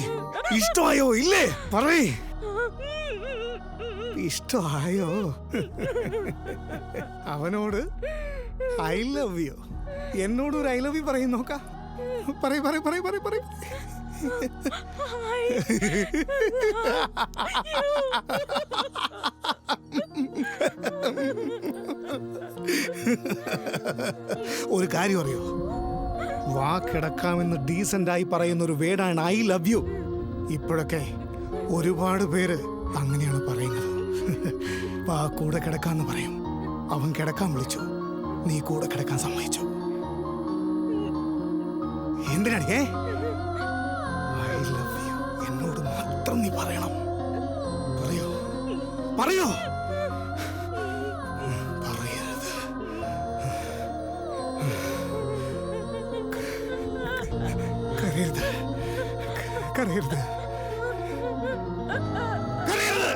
ഇഷ്ടമായോ ഇല്ലേ? പറയേ, ഇഷ്ടമായോ? അവനോട് ഐ ലവ് യു, എന്നോടൊരു ഐ ലവ് യു പറയും. നോക്കാം, പറയ് പറയ് പറയ് പറയ് പറയ്. ഒരു കാര്യം അറിയോ, വാക്കിടക്കാമെന്ന് ഡീസൻ്റായി പറയുന്ന ഒരു വേർഡാണ് ഐ ലവ് യു. ഇപ്പോഴൊക്കെ ഒരുപാട് പേര് അങ്ങനെയാണ് പറയുന്നത്. വാ കൂടെ കിടക്കാന്ന് പറയും. അവൻ കിടക്കാൻ വിളിച്ചു, നീ കൂടെ കിടക്കാൻ സമ്മതിച്ചു. എന്തിനാണ് ഐ ലവ് യു എന്നോട് മാത്രം നീ പറയണം. പറയോ പറയോ? പറയരുത്. കരയരുത്, കരയരുത്, കരയരുത്,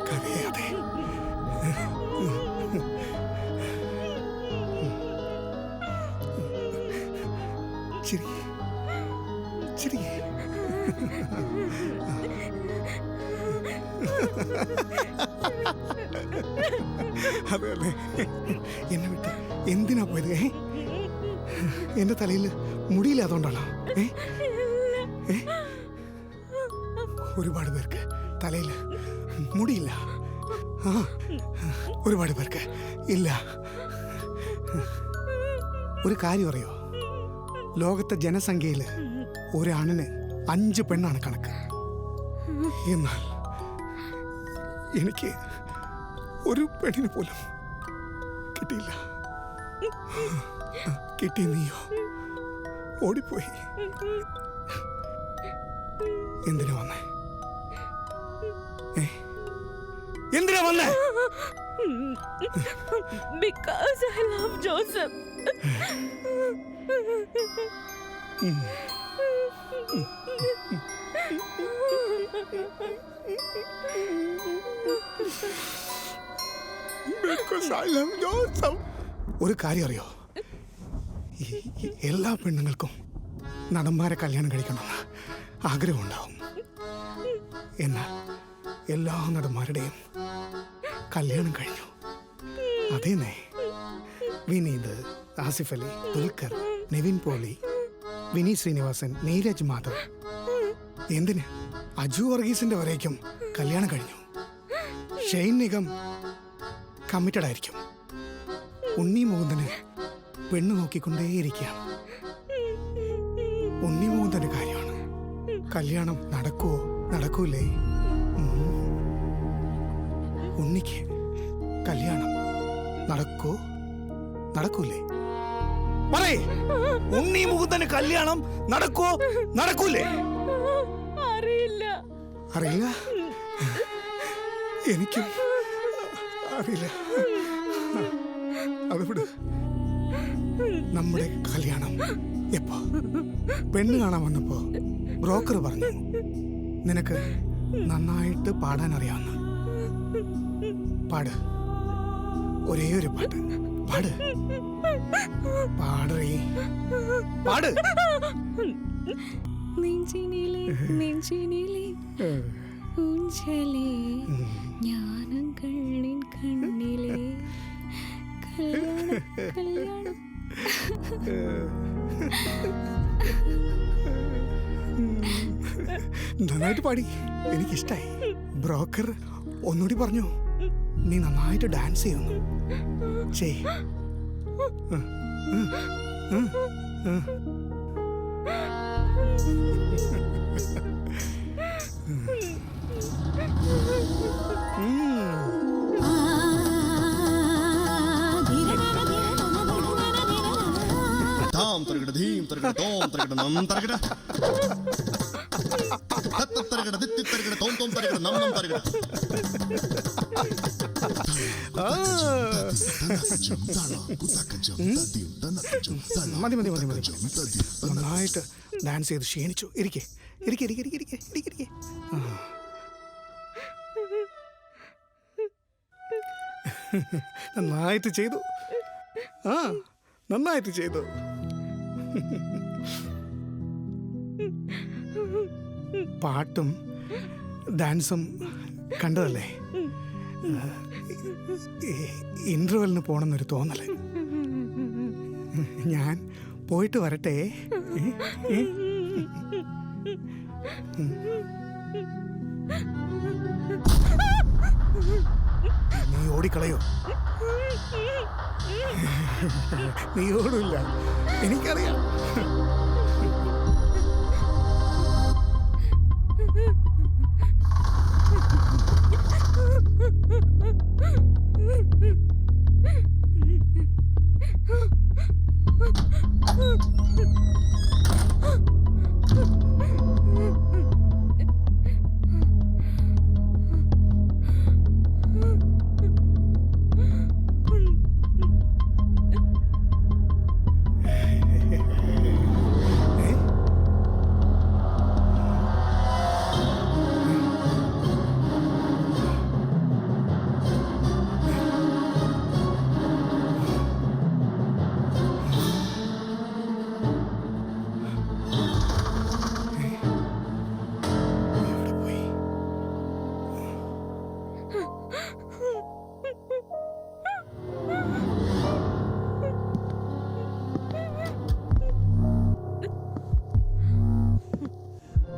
കരയാതെ. ചിരി ചിരി. അതല്ലേ, എന്നെ വിട്ട് എന്തിനാ പോയത്? എന്റെ തലയിൽ മുടിയില്ല, അതുകൊണ്ടാണോ? ഒരുപാട് പേർക്ക് തലയിൽ മുടിയില്ല. ഒരുപാട് പേർക്ക് ഇല്ല. ഒരു കാര്യം അറിയോ, ലോകത്തെ ജനസംഖ്യയിൽ ഒരാണിന് 5 പെണ്ണാണ് കണക്ക്. എന്നാൽ എനിക്ക് ഒരു പെണ്ണിനെ പോലും കിട്ടിയില്ല. കിട്ടി, നീയോ ഓടിപ്പോയി. എന്തിനാ വന്നേ? എന്തിനാ വന്നേ? Because I love Joseph. Because I love Joseph. ഒരു കാര്യം അറിയോ, എല്ലാ പെണ്ണുങ്ങൾക്കും നടന്മാരെ കല്യാണം കഴിക്കണമെന്ന് ആഗ്രഹമുണ്ടാവും. എന്നാൽ എല്ലാ നടന്മാരുടെയും കല്യാണം കഴിഞ്ഞു. അതേന്നേ, വിനീത്, ആസിഫ് അലി, ദുൽഖർ, നിവിൻ പോളി, വിനീത് ശ്രീനിവാസൻ, നീരജ് മാധവ്, എന്തിന് അജു വർഗീസിന്റെ വരേക്കും കല്യാണം കഴിഞ്ഞു. ഷെയ്ൻ നിഗം കമ്മിറ്റഡ് ആയിരിക്കും. ഉണ്ണി മുകുന്ദന് പെണ്ണ് നോക്കിക്കൊണ്ടേയിരിക്കുകയാണ്. ഉണ്ണി മുകുന്ദന്റെ കാര്യമാണ്. കല്യാണം നടക്കുവോ നടക്കൂലേ? ഉണ്ണിക്ക് കല്യാണം നടക്കോ നടക്കൂലേ? പറയേ, ഉണ്ണി മുകുന്ദന് കല്യാണം നടക്കോ നടക്കൂലേ? അറിയില്ല. അറിയില്ല? എനിക്കും അറിയില്ല. അത് വിട്. നമ്മുടെ കല്യാണം എപ്പോ? പെണ്ണ് കാണാൻ വന്നപ്പോ ബ്രോക്കർ പറഞ്ഞു, നിനക്ക് നന്നായിട്ട് പാടാൻ അറിയാവുന്ന. പാട്, ഒരേ ഒരു പാട്ട് പാട്. പാടേ, പാട്. നെഞ്ചിനിലെ നെഞ്ചിനിലെ ഊഞ്ചലേ, ജ്ഞാനം കണ്ണിൻ കണ്ണിലെ കല്യാണം കല്യാണം. നന്നായിട്ട് പാടി, എനിക്കിഷ്ടായി. ബ്രോക്കർ ഒന്നുകൂടി പറഞ്ഞു, നീ നന്നായിട്ട് ഡാൻസ് ചെയ്യുന്നു. ചെയ്. ധാം തരകട ധീം തരകട തോം തരകട നം തരകട തത്ത തരകട ദിത്തി തരകട തോം തോം തരകട നം നം തരകട മതി മതി മതി മതി നന്നായിട്ട് ഡാൻസ് ചെയ്ത് ക്ഷീണിച്ചു. ഇരിക്കേ ഇരിക്കേ ഇരിക്കേ ഇരിക്കേ ഇരിക്കേ ഇരിക്കേ. നന്നായിട്ട് ചെയ്തു. ആ നന്നായിട്ട് ചെയ്തു. പാട്ടും ഡാൻസും കണ്ടതല്ലേ? ഇന്റർവെല്ലിന് പോണെന്നൊരു തോന്നല്. ഞാൻ പോയിട്ട് വരട്ടെ. നീ ഓടിക്കളയോ? നീ ഓടില്ല, എനിക്കറിയാം.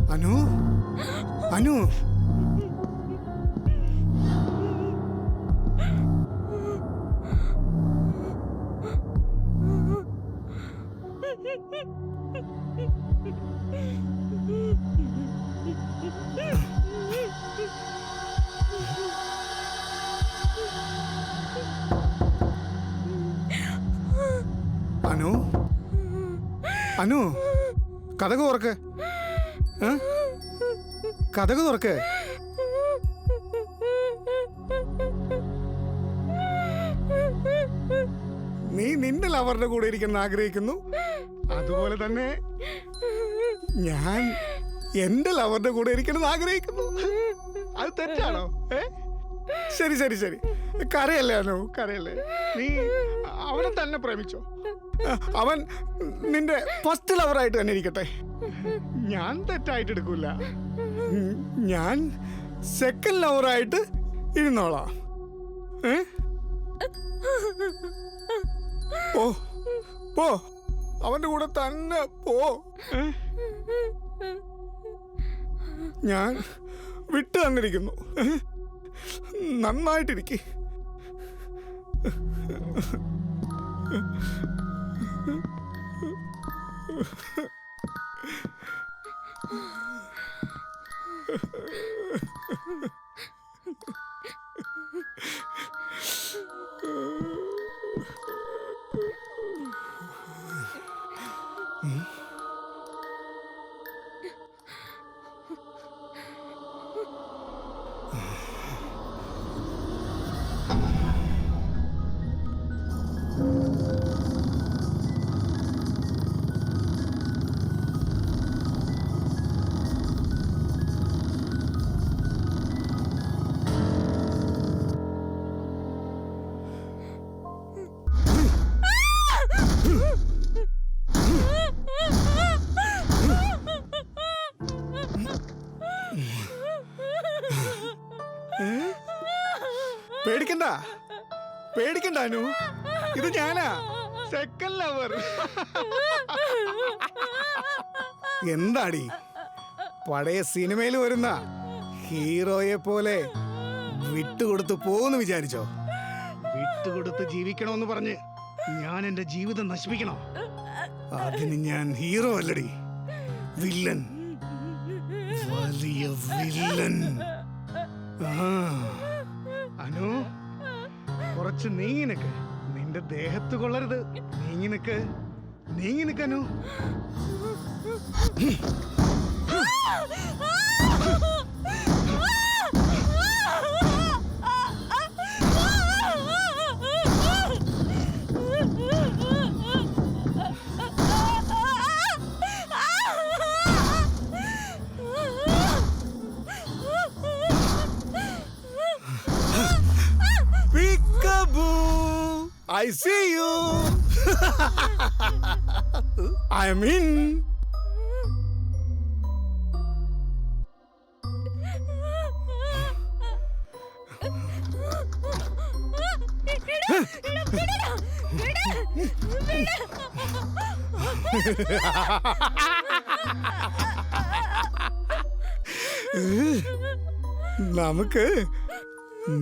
അനു അനു അനു അനു കഥക് തുറക്ക്. കഥക് തുറക്ക്. നീ നിന്റെ ലവറിന്റെ കൂടെ ഇരിക്കണം ആഗ്രഹിക്കുന്നു, അതുപോലെ തന്നെ ഞാൻ എന്റെ ലവറിന്റെ കൂടെ ഇരിക്കണം ആഗ്രഹിക്കുന്നു. അത് തെറ്റാണോ? ശരി ശരി ശരി, കരയല്ലേ അനു, കരയല്ലേ. നീ അവനെ തന്നെ പ്രേമിച്ചോ. അവൻ നിന്റെ ഫസ്റ്റ് ലവറായിട്ട് തന്നെ ഇരിക്കട്ടെ. ഞാൻ തെറ്റായിട്ട് എടുക്കൂല. ഞാൻ സെക്കൻഡ് ലവറായിട്ട് ഇരുന്നോളാം. പോ പോ, അവന്റെ കൂടെ തന്നെ പോ. ഞാൻ വിട്ടു തന്നിരിക്കുന്നു. നന്നായിട്ടിരിക്കെ. പേടിക്കണ്ട പേടിക്കണ്ട അനു, ഇത് ഞാനാ, സെക്കൻഡ് ലവർ. എന്താടി പഴയ സിനിമയിൽ വരുന്ന ഹീറോയെ പോലെ വിട്ടുകൊടുത്ത് പോന്ന് വിചാരിച്ചോ? വിട്ടുകൊടുത്ത് ജീവിക്കണമെന്ന് പറഞ്ഞ് ഞാൻ എന്റെ ജീവിതം നശിപ്പിക്കണോ? അതിന് ഞാൻ ഹീറോ അല്ലടി, വില്ലൻ, വലിയ വില്ലൻ. അനു, കുറച്ച് നീങ്ങി നിക്ക്. നിന്റെ ദേഹത്ത് കൊള്ളരുത്. നീങ്ങി നിക്ക്, നീങ്ങി നിക്കനു. I see you. I'm in. നമുക്ക്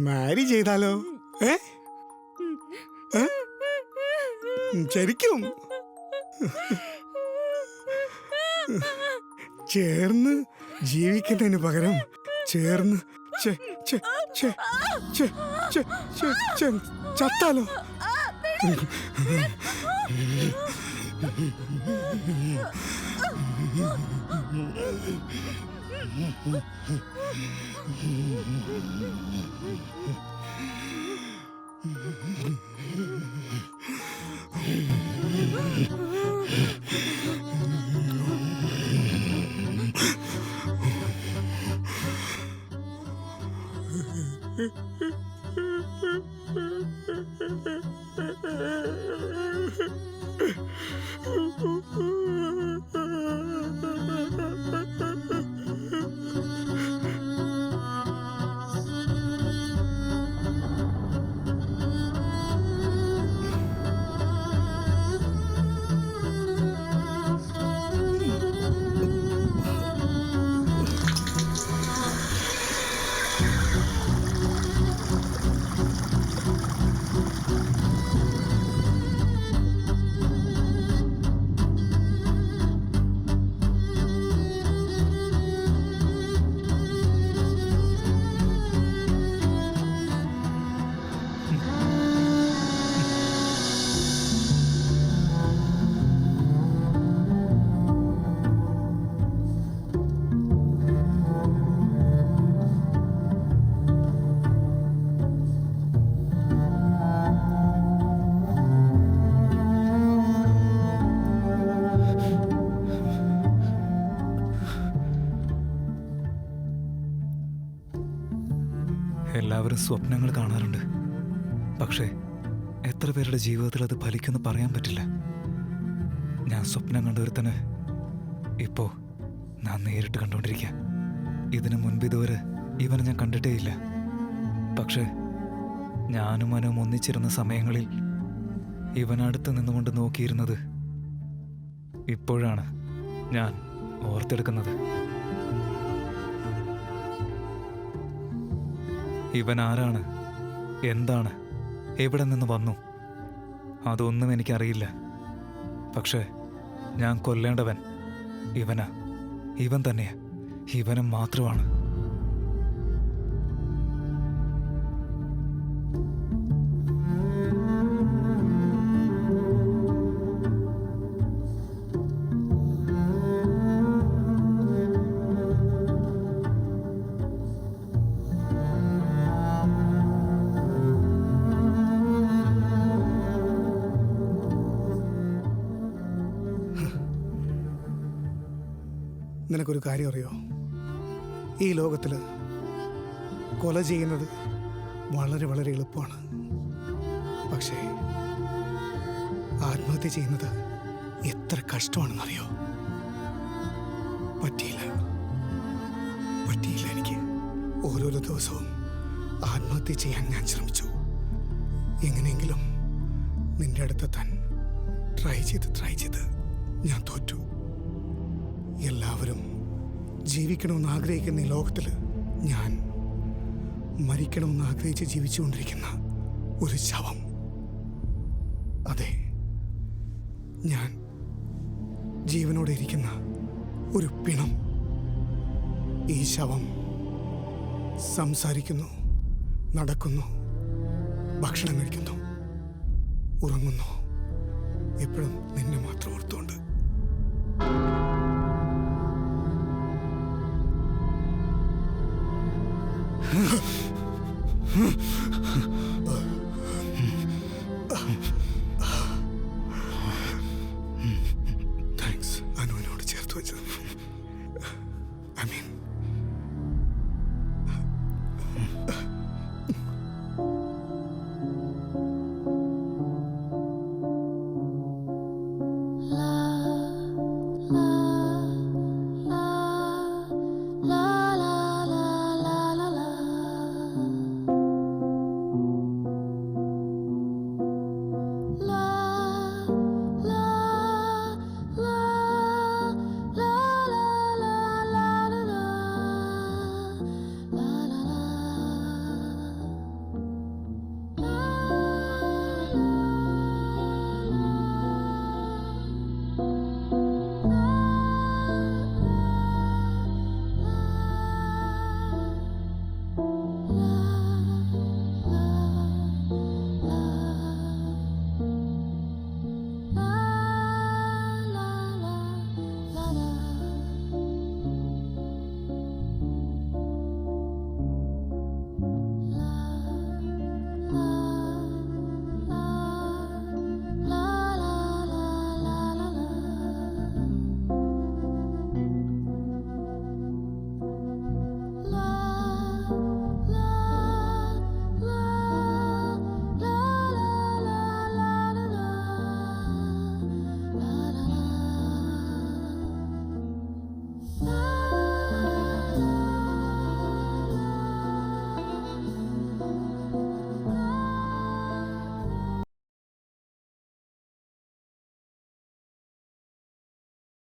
മാരി ചെയ്താലോ? ശരിക്കും ചേർന്ന് ജീവിക്കുന്നതിന് പകരം ചേർന്ന് ചത്താലോ? എല്ലാവരും സ്വപ്നങ്ങൾ കാണാറുണ്ട്. പക്ഷേ എത്ര പേരുടെ ജീവിതത്തിൽ അത് ഫലിക്കുമെന്ന് പറയാൻ പറ്റില്ല. ഞാൻ സ്വപ്നം കണ്ടൊരുത്തന് ഇപ്പോൾ ഞാൻ നേരിട്ട് കണ്ടുകൊണ്ടിരിക്കുക. ഇതിനു മുൻപ് ഇതുവരെ ഇവനെ ഞാൻ കണ്ടിട്ടേയില്ല. പക്ഷേ ഞാനും മനവും ഒന്നിച്ചിരുന്ന സമയങ്ങളിൽ ഇവനടുത്ത് നിന്നുകൊണ്ട് നോക്കിയിരുന്നത് ഇപ്പോഴാണ് ഞാൻ ഓർത്തെടുക്കുന്നത്. ഇവൻ ആരാണ്, എന്താണ്, എവിടെ നിന്ന് വന്നു, അതൊന്നും എനിക്കറിയില്ല. പക്ഷേ ഞാൻ കൊല്ലേണ്ടവൻ ഇവനാ, ഇവൻ തന്നെയാ, ഇവനും മാത്രമാണ്. നിനക്കൊരു കാര്യം അറിയോ? ഈ ലോകത്തിൽ കൊല ചെയ്യുന്നത് വളരെ വളരെ എളുപ്പമാണ്. പക്ഷേ ആത്മഹത്യ ചെയ്യുന്നത് എത്ര കഷ്ടമാണെന്നറിയോ? പറ്റിയില്ല എനിക്ക്. ഓരോരോ ദിവസവും ആത്മഹത്യ ചെയ്യാൻ ഞാൻ ശ്രമിച്ചു. എങ്ങനെയെങ്കിലും നിന്റെ അടുത്തെത്താൻ ട്രൈ ചെയ്ത് ഞാൻ തോറ്റു. എല്ലാവരും ജീവിക്കണമെന്ന് ആഗ്രഹിക്കുന്ന ഈ ലോകത്തിൽ ഞാൻ മരിക്കണമെന്ന് ആഗ്രഹിച്ച് ജീവിച്ചുകൊണ്ടിരിക്കുന്ന ഒരു ശവം. അതെ, ഞാൻ ജീവനോടെ ഇരിക്കുന്ന ഒരു പിണം. ഈ ശവം സംസാരിക്കുന്നു, നടക്കുന്നു, ഭക്ഷണം കഴിക്കുന്നു, ഉറങ്ങുന്നു. എപ്പോഴും നിന്നെ മാത്രം ഓർത്തുകൊണ്ട്.